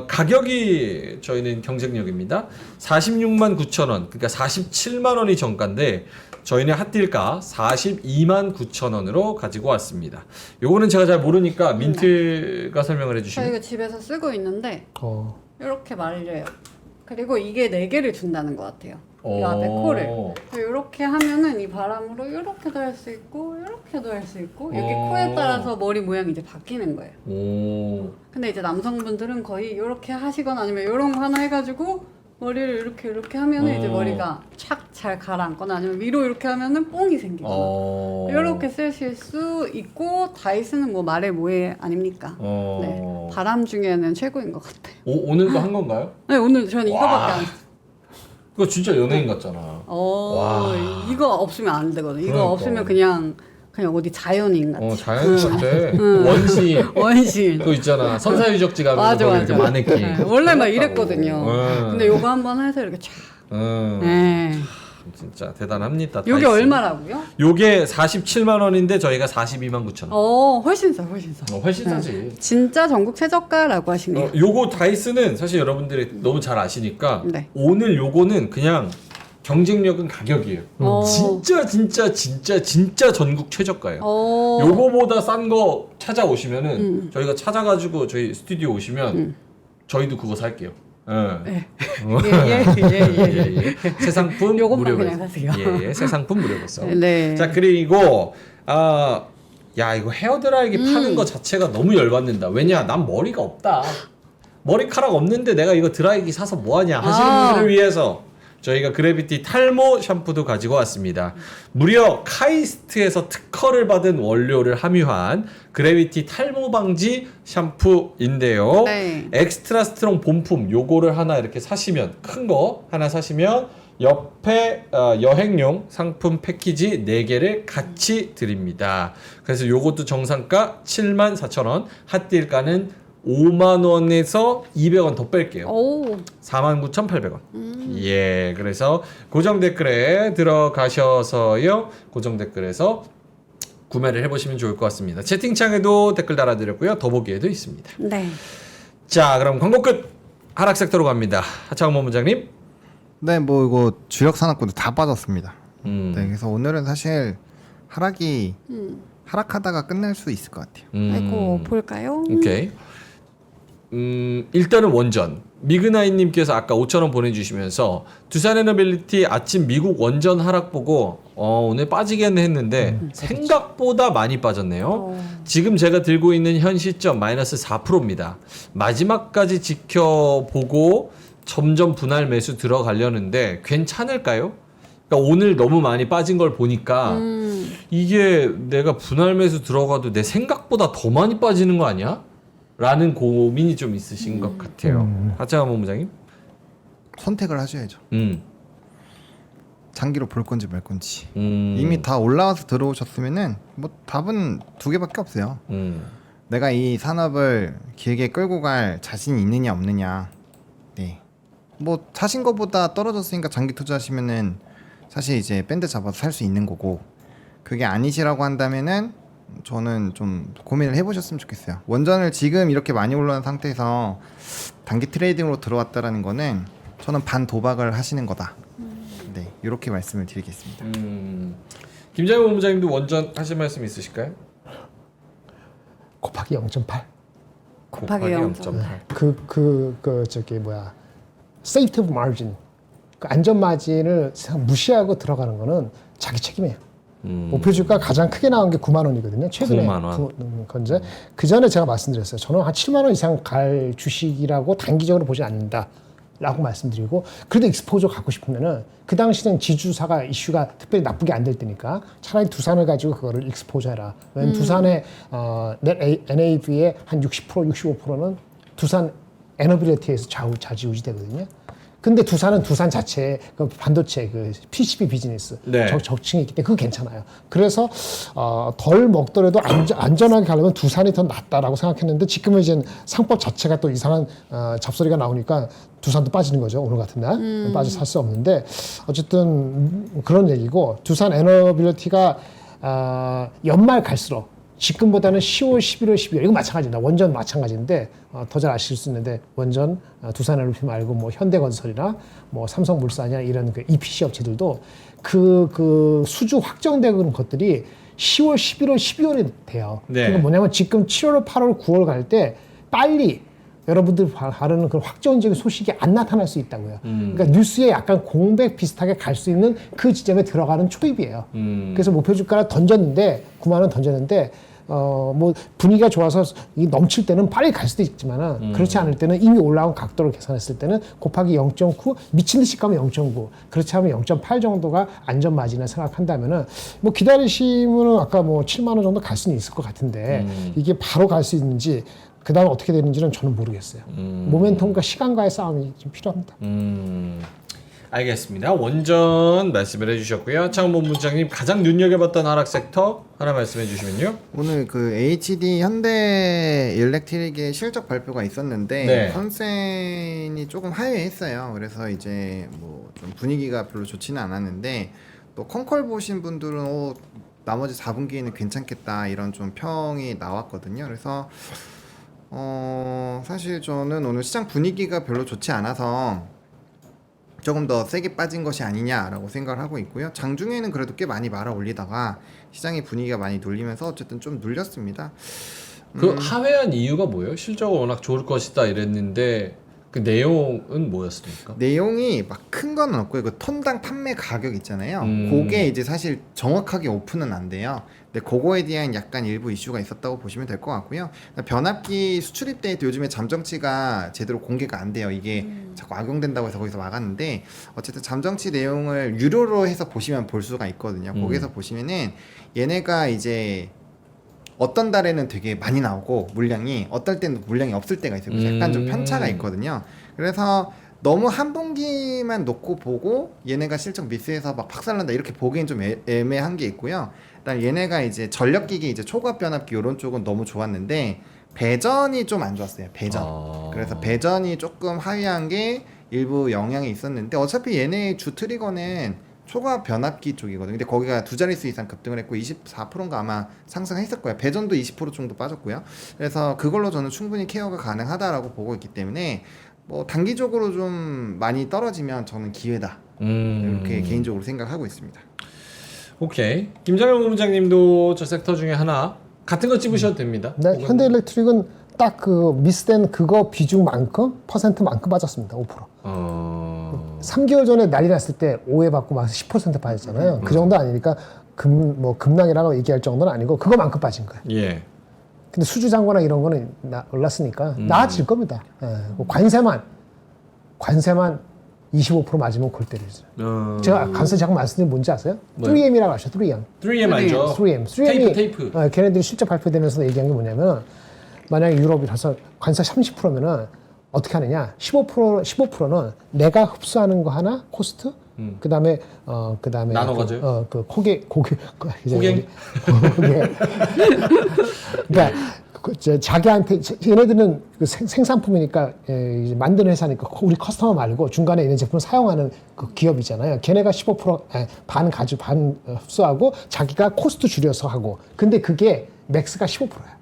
가격이 저희는 경쟁력입니다. 46만 9천 원, 그러니까 47만 원이 정가인데 저희는 핫딜가 42만 9천 원으로 가지고 왔습니다. 요거는 제가 잘 모르니까 민트가 설명을 저 해주시면. 이거 집에서 쓰고 있는데 이렇게 말려요. 그리고 이게 4개를 준다는 것 같아요. 이 앞에 코를 이렇게 하면은 이 바람으로 이렇게도 할 수 있고 이렇게도 할 수 있고 여기 코에 따라서 머리 모양이 이제 바뀌는 거예요. 근데 이제 남성분들은 거의 이렇게 하시거나 아니면 이런 거 하나 해가지고 머리를 이렇게 하면은 이제 머리가 착 잘 가라앉거나 아니면 위로 이렇게 하면은 뽕이 생기거나 이렇게 쓰실 수 있고 다이슨은 뭐 말해 뭐해 아닙니까? 네, 바람 중에는 최고인 것 같아요. 오늘도 한 건가요? 네, 오늘 저는 이거밖에 안 했어요. 그거 진짜 연예인 같잖아. 와. 이거 없으면 안 되거든. 이거 그러니까. 없으면 그냥 어디 자연인 같아. 자연인 같아. 원시인. 원시인. 그거 있잖아. 선사유적지 가면 거기 이렇게 마네킹. 네, 원래 막 이랬거든요. 근데 요거 한번 해서 이렇게 쫙. 네. 진짜 대단합니다. 요게 다이슨. 얼마라고요? 요게 47만 원인데 저희가 42만 9천 원. 훨씬 싸, 훨씬 싸. 훨씬 싸지. 진짜 전국 최저가라고 하시네요. 요거 다이슨은 사실 여러분들이 너무 잘 아시니까 네. 오늘 요거는 그냥 경쟁력은 가격이에요. 진짜 전국 최저가예요. 요거보다 싼 거 찾아오시면은 저희가 찾아가지고 저희 스튜디오 오시면 저희도 그거 살게요. 예. 새 상품 요것만 무료 그냥 배송. 사세요. 새 상품 무료 배송. 네. 자 그리고 야 이거 헤어드라이기 파는 거 자체가 너무 열받는다. 왜냐 난 머리가 없다. 머리카락 없는데 내가 이거 드라이기 사서 뭐하냐 하시는 분들을 위해서 저희가 그래비티 탈모 샴푸도 가지고 왔습니다. 무려 카이스트에서 특허를 받은 원료를 함유한 그래비티 탈모 방지 샴푸인데요. 네. 엑스트라 스트롱 본품 요거를 하나 이렇게 사시면 큰 거 하나 사시면 옆에 여행용 상품 패키지 4개를 같이 드립니다. 그래서 요것도 정상가 74,000원, 핫딜가는 5만원에서 200원 더 뺄게요. 오. 49,800원. 예, 그래서 고정 댓글에 들어가셔서요. 고정 댓글에서 구매를 해보시면 좋을 것 같습니다. 채팅창에도 댓글 달아드렸고요. 더보기에도 있습니다. 네. 자, 그럼 광고 끝. 하락 섹터로 갑니다. 하창원 본부장님. 네, 뭐 이거 주력 산업군들 다 빠졌습니다. 음. 네, 그래서 오늘은 사실 하락이 하락하다가 끝날 수 있을 것 같아요. 아이고 볼까요? 오케이. 일단은 원전. 미그나인님께서 아까 5,000원 보내주시면서 두산에너빌리티 아침 미국 원전 하락 보고 오늘 빠지겠네 했는데 생각보다 많이 빠졌네요. 지금 제가 들고 있는 현 시점 마이너스 4%입니다. 마지막까지 지켜보고 점점 분할 매수 들어가려는데 괜찮을까요? 그러니까 오늘 너무 많이 빠진 걸 보니까 이게 내가 분할 매수 들어가도 내 생각보다 더 많이 빠지는 거 아니야? 라는 고민이 좀 있으신 것 같아요. 하창원 본부장님? 선택을 하셔야죠. 장기로 볼 건지 말 건지. 이미 다 올라와서 들어오셨으면은 뭐 답은 2개밖에 없어요. 내가 이 산업을 길게 끌고 갈 자신이 있느냐 없느냐. 네. 뭐 사신 거보다 떨어졌으니까 장기 투자하시면은 사실 이제 밴드 잡아서 살 수 있는 거고, 그게 아니시라고 한다면은 저는 좀 고민을 해보셨으면 좋겠어요. 원전을 지금 이렇게 많이 올라온 상태에서 단기 트레이딩으로 들어왔다라는 거는 저는 반 도박을 하시는 거다. 네, 이렇게 말씀을 드리겠습니다. 김장현 본부장님도 원전 하실 말씀 있으실까요? 곱하기 0.8. 곱하기 0.8. 그 저기 뭐야, safety of margin, 그 안전 마진을 무시하고 들어가는 거는 자기 책임이에요. 목표 주가 가장 크게 나온 게 9만 원이거든요. 최근에 9만 원. 건데 그 전에 제가 말씀드렸어요. 저는 한 7만 원 이상 갈 주식이라고 단기적으로 보지 않는다라고 말씀드리고, 그래도 익스포저 갖고 싶으면은 그 당시는 지주사가 이슈가 특별히 나쁘게 안 될 때니까 차라리 두산을 가지고 그거를 익스포저해라. 왜냐면 두산의 넷 NAV의 한 60%, 65%는 두산 에너빌리티에서 좌지우지 되거든요. 근데 두산은 두산 자체의 그 반도체 그 PCB 비즈니스 네. 적층이 있기 때문에 그거 괜찮아요. 그래서 덜 먹더라도 안전하게 가려면 두산이 더 낫다라고 생각했는데 지금은 이제 상법 자체가 또 이상한 잡소리가 나오니까 두산도 빠지는 거죠. 오늘 같은 날 빠져 살 수 없는데 어쨌든 그런 얘기고, 두산 에너빌리티가 연말 갈수록 지금보다는 10월, 11월, 12월 이거 마찬가지입니다. 원전 마찬가지인데 더 잘 아실 수 있는데 원전 두산에너지 말고 뭐 현대건설이나 뭐 삼성물산이나 이런 그 EPC 업체들도 그 수주 확정되는 것들이 10월, 11월, 12월이 돼요. 네. 그러니까 뭐냐면 지금 7월, 8월, 9월 갈 때 빨리 여러분들 바라는 그런 확정적인 소식이 안 나타날 수 있다고요. 그러니까 뉴스에 약간 공백 비슷하게 갈 수 있는 그 지점에 들어가는 초입이에요. 그래서 목표 주가를 던졌는데 9만 원 던졌는데 뭐 분위기가 좋아서 이 넘칠 때는 빨리 갈 수도 있지만은 그렇지 않을 때는 이미 올라온 각도를 계산했을 때는 곱하기 0.9 미친 듯이 가면 0.9 그렇지 않으면 0.8 정도가 안전 마진을 생각한다면은 뭐 기다리시면은 아까 뭐 7만 원 정도 갈 수는 있을 것 같은데 이게 바로 갈 수 있는지 그 다음 어떻게 되는지는 저는 모르겠어요. 모멘텀과 시간과의 싸움이 좀 필요합니다. 알겠습니다. 원전 말씀을 해주셨고요. 차원 본부장님 가장 눈여겨봤던 하락 섹터 하나 말씀해 주시면요. 오늘 그 HD 현대 일렉트릭의 실적 발표가 있었는데 네. 컨센이 조금 하회했어요. 그래서 이제 뭐 좀 분위기가 별로 좋지는 않았는데, 또 컨컬 보신 분들은 나머지 4분기에는 괜찮겠다 이런 좀 평이 나왔거든요. 그래서 사실 저는 오늘 시장 분위기가 별로 좋지 않아서 조금 더 세게 빠진 것이 아니냐라고 생각을 하고 있고요. 장중에는 그래도 꽤 많이 말아 올리다가 시장의 분위기가 많이 눌리면서 어쨌든 좀 눌렸습니다. 그 하회한 이유가 뭐예요? 실적은 워낙 좋을 것이다 이랬는데 그 내용은 뭐였습니까? 내용이 막 큰 건 없고요. 그 톤당 판매 가격 있잖아요. 그게 이제 사실 정확하게 오픈은 안 돼요. 근데 그거에 대한 약간 일부 이슈가 있었다고 보시면 될 것 같고요. 변압기 수출입 데이터 요즘에 잠정치가 제대로 공개가 안 돼요. 이게 자꾸 악용된다고 해서 거기서 막았는데 어쨌든 잠정치 내용을 유료로 해서 보시면 볼 수가 있거든요. 거기서 보시면은 얘네가 이제 어떤 달에는 되게 많이 나오고 물량이 어떨 때는 물량이 없을 때가 있어요. 그래서 약간 좀 편차가 있거든요. 그래서 너무 한 분기만 놓고 보고 얘네가 실적 미스해서 막 박살난다 이렇게 보기엔 좀 애매한 게 있고요. 일단 얘네가 이제 전력기기 이제 초과압 변압기 이런 쪽은 너무 좋았는데 배전이 좀 안 좋았어요. 배전. 그래서 배전이 조금 하위한 게 일부 영향이 있었는데 어차피 얘네의 주 트리거는 초과압 변압기 쪽이거든요. 근데 거기가 두 자릿수 이상 급등을 했고 24%인가 아마 상승했을 거예요. 배전도 20% 정도 빠졌고요. 그래서 그걸로 저는 충분히 케어가 가능하다라고 보고 있기 때문에 뭐 단기적으로 좀 많이 떨어지면 저는 기회다. 이렇게 개인적으로 생각하고 있습니다. 오케이. 김장현 본부장님도 저 섹터 중에 하나 같은 거 찝으셔도 됩니다. 네, 현대일렉트릭은 딱 그 미스된 그거 비중만큼 퍼센트만큼 빠졌습니다. 5%. 3개월 전에 난리 났을 때 오해받고 막 10% 빠졌잖아요. 그 정도 아니니까 급락이라고 얘기할 정도는 아니고 그거만큼 빠진 거예요. 예. 근데 수주 잔고나 이런 거는 올랐으니까 나아질 겁니다. 예. 관세만 25% 맞으면 골 때리죠. 제가 관세 자꾸 말씀드린 뭔지 아세요? 3M이라고 하죠. 3M. 3M 알죠? 3M. 테이프. 걔네들이 실적 발표되면서 얘기한 게 뭐냐면 만약에 유럽이 가서 관세 30%면은 어떻게 하느냐? 15%는 내가 흡수하는 거 하나 코스트, 그다음에 나눠가지고? 그 고객 고객? 그러니까 자기한테 얘네들은 그 생산품이니까 이제 만드는 회사니까 우리 커스터머 말고 중간에 있는 제품을 사용하는 그 기업이잖아요. 걔네가 15%반 가지고 반 흡수하고 자기가 코스트 줄여서 하고. 근데 그게 맥스가 15%야.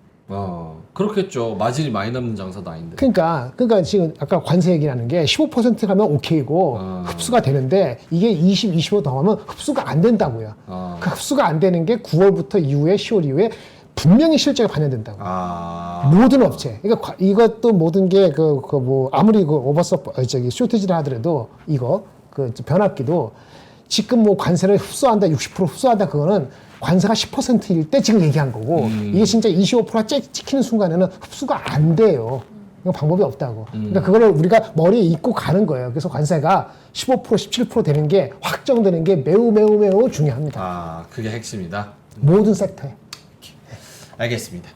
그렇겠죠. 마진이 많이 남는 장사도 아닌데. 그러니까 지금 아까 관세 얘기하는 게 15% 가면 오케이고 흡수가 되는데 이게 25 더하면 흡수가 안 된다고요. 그 흡수가 안 되는 게 9월부터 이후에 10월 이후에 분명히 실적에 반영된다고. 모든 업체. 그러니까 이것도 모든 게 뭐 아무리 쇼티지를 하더라도 이거 변압기도 지금 뭐 관세를 흡수한다 60% 흡수한다 그거는 관세가 10%일 때 지금 얘기한 거고 이게 진짜 25%가 찍히는 순간에는 흡수가 안 돼요. 이거 방법이 없다고. 그러니까 그거를 우리가 머리에 잊고 가는 거예요. 그래서 관세가 15% 17% 되는 게 확정되는 게 매우 중요합니다. 그게 핵심이다. 모든 섹터에. 알겠습니다.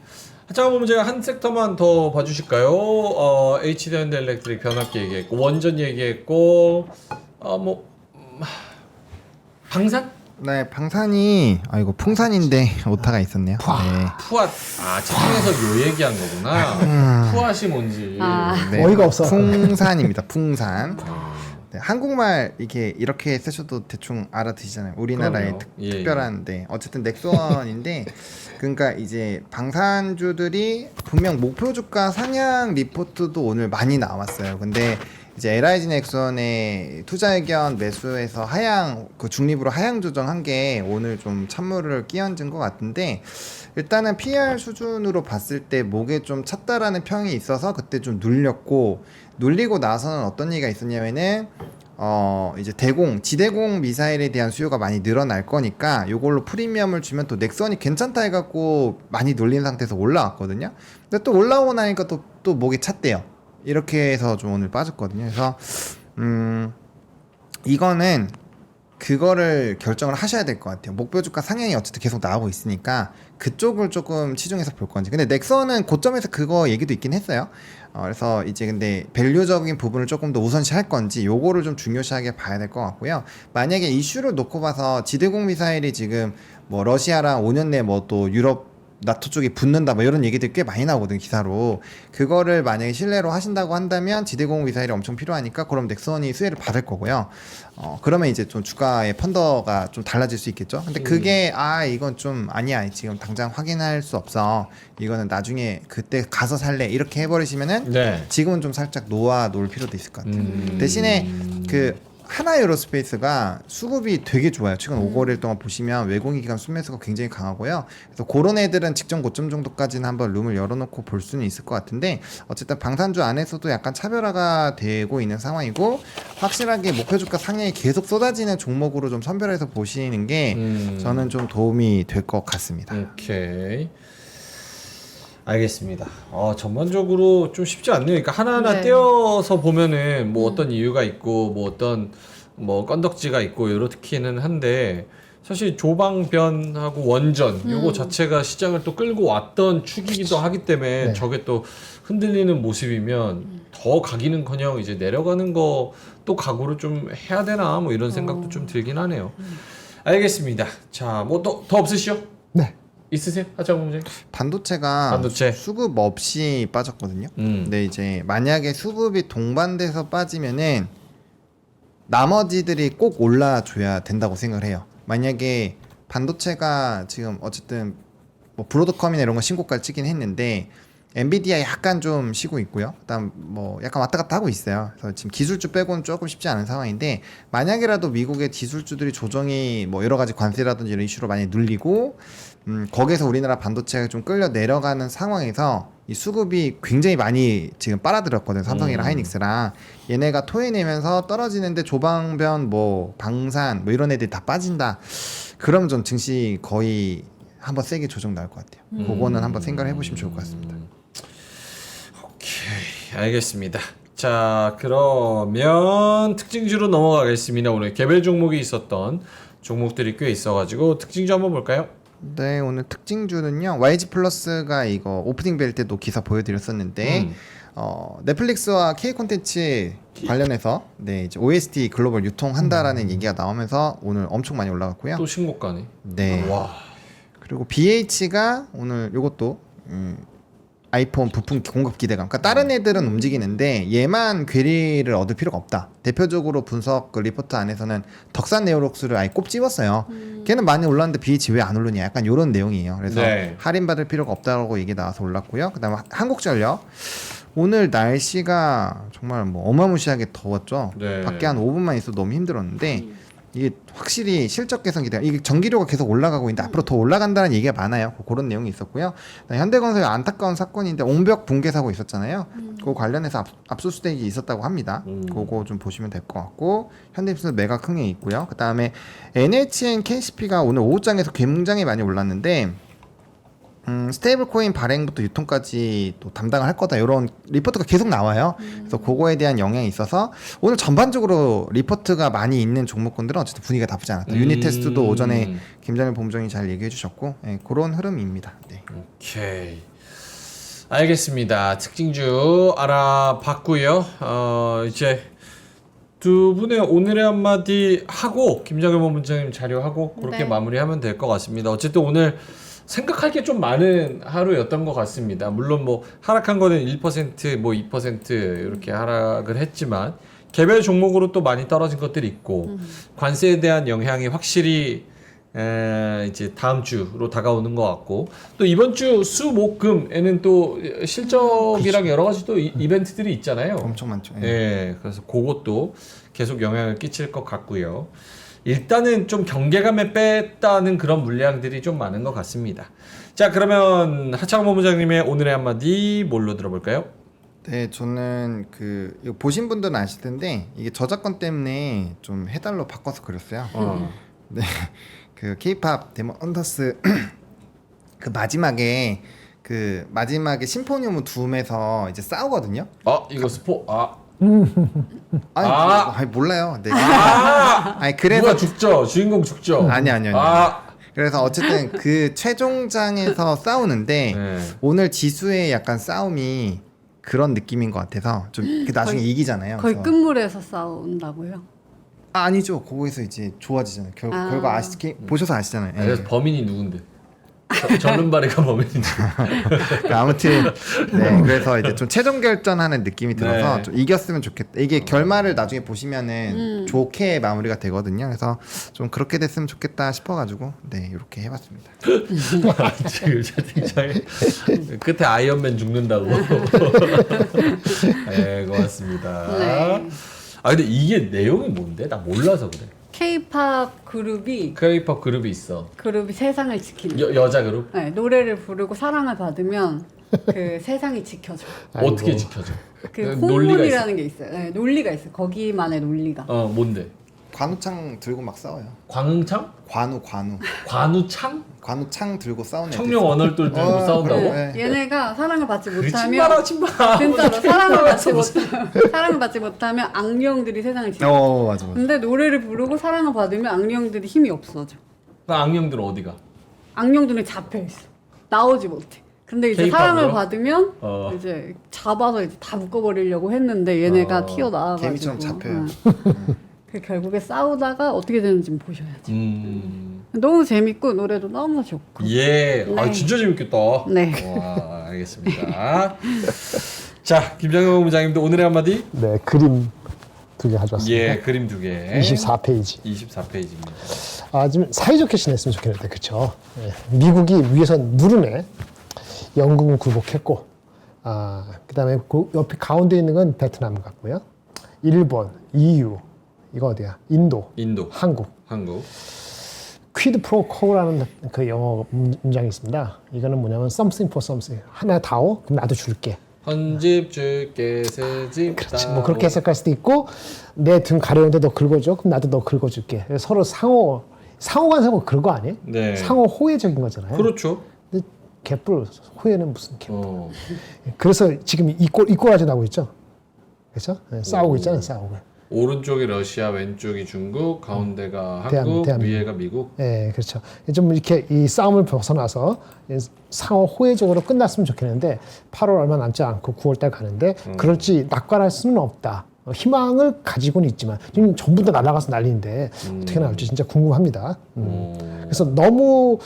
자, 그럼 제가 한 섹터만 더 봐주실까요? HD 현대일렉트릭 변압기 얘기했고 원전 얘기했고 방산? 네, 방산이 이거 풍산인데 오타가 있었네요. 네. 푸앗. 채팅에서 요 얘기한 거구나. 푸앗이 뭔지. 네, 어이가 없어. 풍산입니다. 풍산. 네, 한국말 이렇게 쓰셔도 대충 알아듣시잖아요. 우리나라의 특별한데 어쨌든 넥선인데 그러니까 이제 방산주들이 분명 목표 주가 상향 리포트도 오늘 많이 나왔어요. 근데 이제 LIG 넥선의 투자 의견 매수에서 중립으로 하향 조정한 게 오늘 좀 찬물을 끼얹은 것 같은데 일단은 PR 수준으로 봤을 때 목에 좀 찼다라는 평이 있어서 그때 좀 눌리고 나서는 어떤 얘기가 있었냐면은 이제 지대공 미사일에 대한 수요가 많이 늘어날 거니까 이걸로 프리미엄을 주면 또 넥선이 괜찮다 해갖고 많이 눌린 상태에서 올라왔거든요. 근데 또 올라오고 나니까 또 목에 찼대요. 이렇게 해서 좀 오늘 빠졌거든요. 그래서 이거는 그거를 결정을 하셔야 될 것 같아요. 목표 주가 상향이 어쨌든 계속 나오고 있으니까 그쪽을 조금 치중해서 볼 건지. 근데 넥선은 고점에서 그거 얘기도 있긴 했어요. 그래서 이제 근데 밸류적인 부분을 조금 더 우선시 할 건지 요거를 좀 중요시하게 봐야 될 것 같고요. 만약에 이슈를 놓고 봐서 지대공 미사일이 지금 뭐 러시아랑 5년 내 뭐 또 유럽 나토 쪽에 붙는다 뭐 이런 얘기들이 꽤 많이 나오거든요, 기사로. 그거를 만약에 신뢰로 하신다고 한다면 지대공 미사일이 엄청 필요하니까 그럼 넥선이 수혜를 받을 거고요. 그러면 이제 좀 주가의 펀더가 좀 달라질 수 있겠죠. 근데 그게 이건 좀 아니야, 지금 당장 확인할 수 없어, 이거는 나중에 그때 가서 살래, 이렇게 해버리시면은 지금은 좀 살짝 놓을 필요도 있을 것 같아요. 대신에 하나 에어로스페이스가 수급이 되게 좋아요. 최근 5거래일 동안 보시면 외국인 기관 순매수가 굉장히 강하고요. 그래서 그런 애들은 직전 고점 정도까지는 한번 룸을 열어놓고 볼 수는 있을 것 같은데 어쨌든 방산주 안에서도 약간 차별화가 되고 있는 상황이고 확실하게 목표 주가 상향이 계속 쏟아지는 종목으로 좀 선별해서 보시는 게 저는 좀 도움이 될 것 같습니다. 오케이. 알겠습니다. 전반적으로 좀 쉽지 않네요. 그러니까 하나하나 네. 떼어서 보면은 뭐 어떤 이유가 있고 뭐 어떤 뭐 건덕지가 있고 이렇기는 한데 사실 조방변하고 원전 요거 자체가 시장을 또 끌고 왔던 축이기도 하기 때문에 네. 저게 또 흔들리는 모습이면 더 가기는커녕 이제 내려가는 거 또 각오를 좀 해야 되나 뭐 이런 생각도 좀 들긴 하네요. 알겠습니다. 자, 뭐 더 없으시죠? 네. 있으세요? 하창 문제? 반도체가 반도체. 수급 없이 빠졌거든요. 근데 이제 만약에 수급이 동반돼서 빠지면은 나머지들이 꼭 올라줘야 된다고 생각을 해요. 만약에 반도체가 지금 어쨌든 뭐 브로드컴이나 이런 거 신고가를 찍긴 했는데 엔비디아 약간 좀 쉬고 있고요. 그다음 뭐 약간 왔다 갔다 하고 있어요. 그래서 지금 기술주 빼고는 조금 쉽지 않은 상황인데 만약이라도 미국의 기술주들이 조정이 뭐 여러 가지 관세라든지 이런 이슈로 많이 눌리고 거기에서 우리나라 반도체가 좀 끌려 내려가는 상황에서 이 수급이 굉장히 많이 지금 빨아들였거든요. 삼성이랑 하이닉스랑 얘네가 토해내면서 떨어지는데 조방변 뭐 방산 뭐 이런 애들이 다 빠진다. 그러면 좀 증시 거의 한번 세게 조정 나올 것 같아요. 그거는 한번 생각을 해보시면 좋을 것 같습니다. 오케이, 알겠습니다. 자, 그러면 특징주로 넘어가겠습니다. 오늘 개별 종목이 있었던 종목들이 꽤 있어가지고 특징주 한번 볼까요? 네, 오늘 특징주는요. YG 플러스가 이거 오프닝 벨 때도 기사 보여드렸었는데 넷플릭스와 K 콘텐츠 관련해서 네, 이제 OST 글로벌 유통한다라는 얘기가 나오면서 오늘 엄청 많이 올라갔고요. 또 신고가네. 네. 와. 그리고 BH가 오늘 요것도 아이폰 부품 공급 기대감. 그러니까 다른 애들은 움직이는데 얘만 괴리를 얻을 필요가 없다. 대표적으로 분석 그 리포트 안에서는 덕산 네오록스를 아예 꼽 집었어요. 걔는 많이 올랐는데 BH 왜 안 오르냐? 약간 이런 내용이에요. 그래서 네. 할인 받을 필요가 없다고 얘기 나와서 올랐고요. 그다음에 한국전력 오늘 날씨가 정말 뭐 어마무시하게 더웠죠. 네. 밖에 한 5분만 있어도 너무 힘들었는데 이게 확실히 실적 개선 기대가 이게 전기료가 계속 올라가고 있는데 앞으로 더 올라간다는 얘기가 많아요. 그런 내용이 있었고요. 현대건설의 안타까운 사건인데 옹벽 붕괴 사고 있었잖아요. 그거 관련해서 압수수색이 있었다고 합니다. 그거 좀 보시면 될 것 같고 현대입술 매각 흥행 있고요. 그 다음에 NHN KCP가 오늘 오후장에서 굉장히 많이 올랐는데 스테이블 코인 발행부터 유통까지 또 담당을 할 거다 이런 리포트가 계속 나와요. 그래서 그거에 대한 영향이 있어서 오늘 전반적으로 리포트가 많이 있는 종목군들은 어쨌든 분위기가 나쁘지 않았다. 유니테스트도 오전에 김장일 본부장이 잘 얘기해 주셨고 그런 흐름입니다. 네. 오케이. 알겠습니다. 특징주 알아봤고요. 이제 두 분의 오늘의 한마디 하고 김장일 본부장님 자료하고 그렇게 네. 마무리하면 될 것 같습니다. 어쨌든 오늘 생각할 게 좀 많은 하루였던 것 같습니다. 물론 뭐 하락한 거는 1% 뭐 2% 이렇게 하락을 했지만 개별 종목으로 또 많이 떨어진 것들이 있고 관세에 대한 영향이 확실히 이제 다음 주로 다가오는 것 같고 또 이번 주 수목금에는 또 실적이랑 여러 가지 또 이벤트들이 있잖아요. 엄청 많죠. 예. 예, 그래서 그것도 계속 영향을 끼칠 것 같고요. 일단은 좀 경계감에 뺐다는 그런 물량들이 좀 많은 것 같습니다. 자, 그러면 하창 본부장님의 오늘의 한마디 뭘로 들어볼까요? 네, 저는 이거 보신 분들은 아실 텐데 이게 저작권 때문에 좀 해달로 바꿔서 그렸어요. 네, 그 K-팝 데몬 언더스 그 마지막에 심포니움 둠에서 이제 싸우거든요. 이거 아니 몰라요. 네. 아니 그래서 누가 죽죠? 주인공 죽죠? 아니요. 그래서 어쨌든 그 최종장에서 싸우는데 네. 오늘 지수의 약간 싸움이 그런 느낌인 것 같아서 좀 나중에 이기잖아요. 거의 그래서. 끝물에서 싸운다고요? 아니죠. 거기서 이제 좋아지잖아요. 결과 보셔서 아시잖아요. 예. 그래서 범인이 누군데? 전른바리가 범인인지. 아무튼 네 그래서 이제 좀 최종 결전하는 느낌이 들어서 네. 좀 이겼으면 좋겠다. 이게 결말을 나중에 보시면은 좋게 마무리가 되거든요. 그래서 좀 그렇게 됐으면 좋겠다 싶어가지고 네 이렇게 해봤습니다. 지금 채팅창에 끝에 아이언맨 죽는다고. 네, 고맙습니다. 네. 아 근데 이게 내용이 뭔데? 나 몰라서 그래. K-팝 그룹이 K-pop 그룹이 있어. 그룹이 세상을 지키는. 여자 그룹? 네, 노래를 부르고 사랑을 받으면 그 세상이 지켜져. 아이고. 어떻게 지켜져? 그 논리가 호문이라는 게 있어요. 네, 논리가 있어요. 거기만의 논리가. 뭔데? 관우창 들고 막 싸워요. 광창? 관우. 관우창? 관우창 들고 싸우는 청룡 언얼돌 들고 싸운다고? 그래. 네, 얘네가 사랑을 받지 못하면 거짓말하지 마. 진짜로 사랑을 받지 못하면 악령들이 세상을 지켜. 맞아. 근데 노래를 부르고 사랑을 받으면 악령들이 힘이 없어져. 그 악령들은 어디가? 악령들은 잡혀 있어. 나오지 못해. 근데 이제 K-팝으로? 사랑을 받으면 이제 잡아서 이제 다 묶어버리려고 했는데 얘네가 튀어나와가지고 개미처럼 잡혀요. 그 결국에 싸우다가 어떻게 되는지 보셔야지. 너무 재밌고 노래도 너무 좋고. 예. 아 네. 진짜 재밌겠다. 네. 와 알겠습니다. 자 김장현 부장님도 오늘의 한마디. 네, 그림 2개 가져왔습니다. 예 그림 2개. 24페이지. 24페이지입니다. 아, 좀 사이좋게 지냈으면 좋겠는데, 그렇죠? 미국이 위에서 누르네. 영국은 굴복했고, 그다음에 그 옆에 가운데 있는 건 베트남 같고요. 일본, EU, 이거 어디야? 인도, 한국. 퀴드 프로 쿼라는 그 영어 문장이 있습니다. 이거는 뭐냐면 something for something. 하나 다오, 그럼 나도 줄게. 헌집 줄게 새집. 그렇지. 뭐 그렇게 해석할 수도 있고, 내 등 가려운데 너 긁어줘, 그럼 나도 너 긁어줄게. 서로 상호간섭은 그런 거 아니에요? 네. 상호 호혜적인 거잖아요. 그렇죠. 근데 개뿔 호혜는 무슨 개뿔. 그래서 지금 이꼴아지 나고 있죠. 그렇죠? 네, 싸우고 있잖아요. 싸우고. 오른쪽이 러시아, 왼쪽이 중국, 가운데가 한국, 대한민국. 위에가 미국. 네, 그렇죠. 좀 이렇게 이 싸움을 벗어나서 상호 호혜적으로 끝났으면 좋겠는데 8월 얼마 남지 않고 9월달 가는데 그럴지 낙관할 수는 없다. 희망을 가지고는 있지만 지금 전부 다 날아가서 난리인데 어떻게 나올지 진짜 궁금합니다. 그래서 너무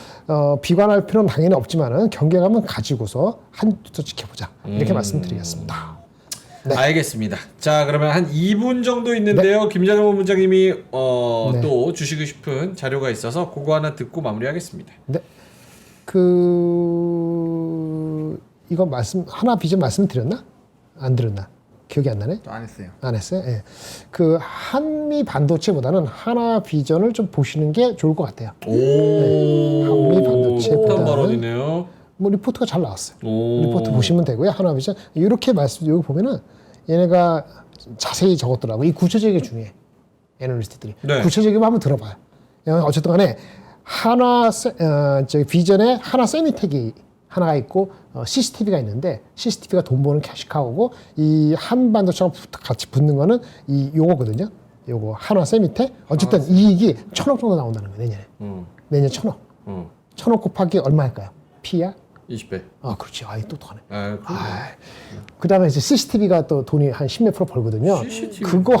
비관할 필요는 당연히 없지만은 경계감은 가지고서 한주더 지켜보자 이렇게 말씀드리겠습니다. 네. 알겠습니다. 자 그러면 한 2분 정도 있는데요. 김장현 부장님이 네. 또 주시고 싶은 자료가 있어서 그거 하나 듣고 마무리하겠습니다. 네. 이거 하나 비전 말씀드렸나? 안 드렸나? 기억이 안 나네. 또 안 했어요. 안 했어요. 예. 그 한미 반도체보다는 하나 비전을 좀 보시는 게 좋을 것 같아요. 오. 한미 반도체보다는 폭탄 발언이네요. 뭐 리포트가 잘 나왔어요. 오. 리포트 보시면 되고요. 하나 비전 이렇게 여기 보면은 얘네가 자세히 적었더라고. 이 구체적인 게 중요해. 애널리스트들이 네. 구체적이면 한번 들어봐요. 어쨌든간에 비전에 하나 세미텍이 하나가 있고 CCTV가 있는데 CCTV가 돈 버는 캐시카우고 이 한반도처럼 같이 붙는 거는 요거거든요. 요거 하나 세미텍 어쨌든 이익이 1,000억 정도 나온다는 거예요. 내년 1,000억. 1,000억 곱하기 얼마일까요? P야? 20배. 아, 그렇지. 똑똑하네. 그러네. 그다음에 이제 CCTV가 또 돈이 한 10몇 프로 벌거든요. CCTV. 그거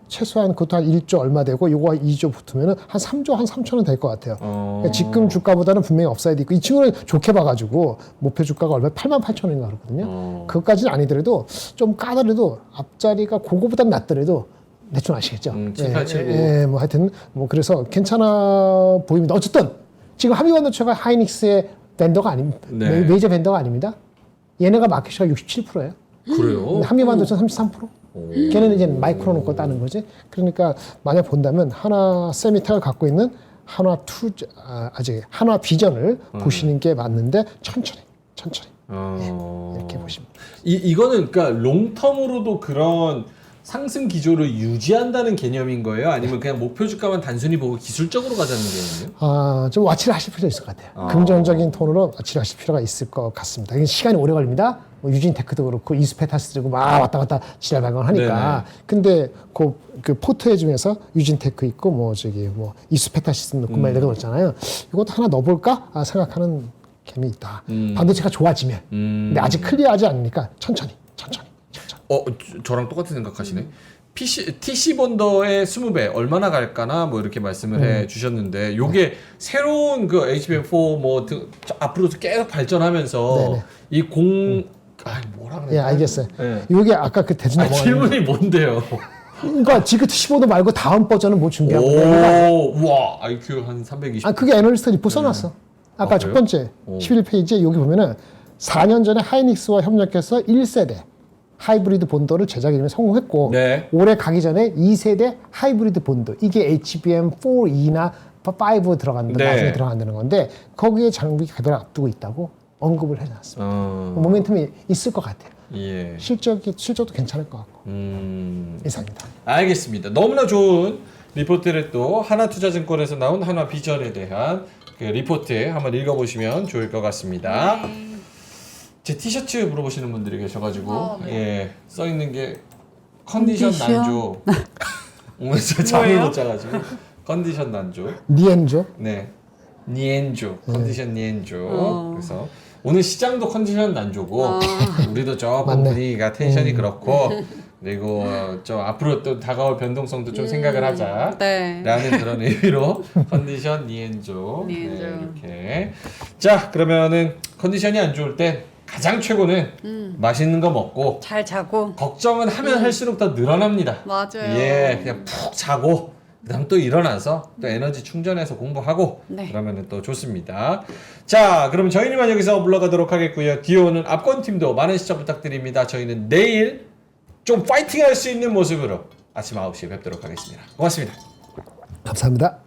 최소한 그것도 한 1조 얼마 되고 요거 한 2조 붙으면은 한 3조 한 3천원 될 것 같아요. 그러니까 지금 주가보다는 분명히 업사이드 있고 이 친구는 좋게 봐가지고 목표 주가가 얼마 88,000원인가 그렇거든요. 그것까지는 아니더라도 좀 까더라도 앞자리가 그거보단 낮더라도 대충 아시겠죠? 7, 8, 7, 9. 뭐 하여튼 뭐 그래서 괜찮아 보입니다. 어쨌든 지금 한미반도체가 하이닉스의 벤더가 아닙니다. 네. 메이저 벤더가 아닙니다. 얘네가 마켓시가 67%예요. 그래요? 한미반도체 33%. 걔네는 이제 마이크론 거 따는 거지. 그러니까 만약 본다면 하나 세미텍을 갖고 있는 하나 하나 비전을 보시는 게 맞는데 천천히. 이렇게 보시면. 이거는 그러니까 롱텀으로도 그런 상승 기조를 유지한다는 개념인 거예요? 아니면 그냥 목표 주가만 단순히 보고 기술적으로 가자는 개념이에요? 좀 와치를 하실 필요가 있을 것 같아요. 긍정적인 톤으로 와치를 하실 필요가 있을 것 같습니다. 이게 시간이 오래 걸립니다. 유진테크도 그렇고 이스페타스 들고 막 왔다 갔다 지랄 발광하니까. 근데 그 포트에 중에서 유진테크 있고 뭐 이스페타시스 넣고 막 이런 거 있잖아요. 이것도 하나 넣어볼까 생각하는 감이 있다. 반도체가 좋아지면. 근데 아직 클리어하지 않으니까 천천히. 저랑 똑같은 생각하시네. TC 본더의 20배 얼마나 갈까나 뭐 이렇게 말씀을 해 주셨는데 요게 새로운 그 HBM4 뭐 앞으로 계속 발전하면서 뭐라 그래야 예, 알겠어요. 네. 요게 아까 그 대충 넘어가는 질문이 뭔데요? 그러니까 지그15도 말고 다음 버전은 뭐 준비한 거예요? 와 IQ 한 320. 그게 애널리스트 리포트 써놨어. 아까 첫 번째 11페이지에 여기 보면은 4년 전에 하이닉스와 협력해서 1세대 하이브리드 본더를 제작에 성공했고 네. 올해 가기 전에 2세대 하이브리드 본더 이게 HBM4E나 5 들어간다 네. 나중에 들어간다는 건데 거기에 장비 개발을 앞두고 있다고 언급을 해놨습니다. 모멘텀이 있을 것 같아요. 예. 실적도 괜찮을 것 같고 이상입니다. 알겠습니다. 너무나 좋은 리포트를 또 하나투자증권에서 나온 하나비전에 대한 그 리포트 한번 읽어보시면 좋을 것 같습니다. 제 티셔츠 물어보시는 분들이 계셔가지고 예, 써 있는 게 컨디션 난조. 오늘 저 잠을 못 자가지고 컨디션 난조. 니엔조? 네, 니엔조. 컨디션 니엔조. 그래서 오늘 시장도 컨디션 난조고 우리도 조금 맞네. 분위기가 텐션이 그렇고 그리고 좀 앞으로 또 다가올 변동성도 좀 생각을 하자 네. 라는 그런 의미로 컨디션 니엔조. 네, 니엔조. 이렇게. 자, 그러면은 컨디션이 안 좋을 때 가장 최고는 맛있는 거 먹고 잘 자고. 걱정은 하면 할수록 더 늘어납니다. 맞아요. 예, 그냥 푹 자고 그다음 또 일어나서 또 에너지 충전해서 공부하고 네. 그러면 또 좋습니다. 자, 그럼 저희는 여기서 물러가도록 하겠고요. 디오는 압권 팀도 많은 시청 부탁드립니다. 저희는 내일 좀 파이팅할 수 있는 모습으로 아침 9시에 뵙도록 하겠습니다. 고맙습니다. 감사합니다.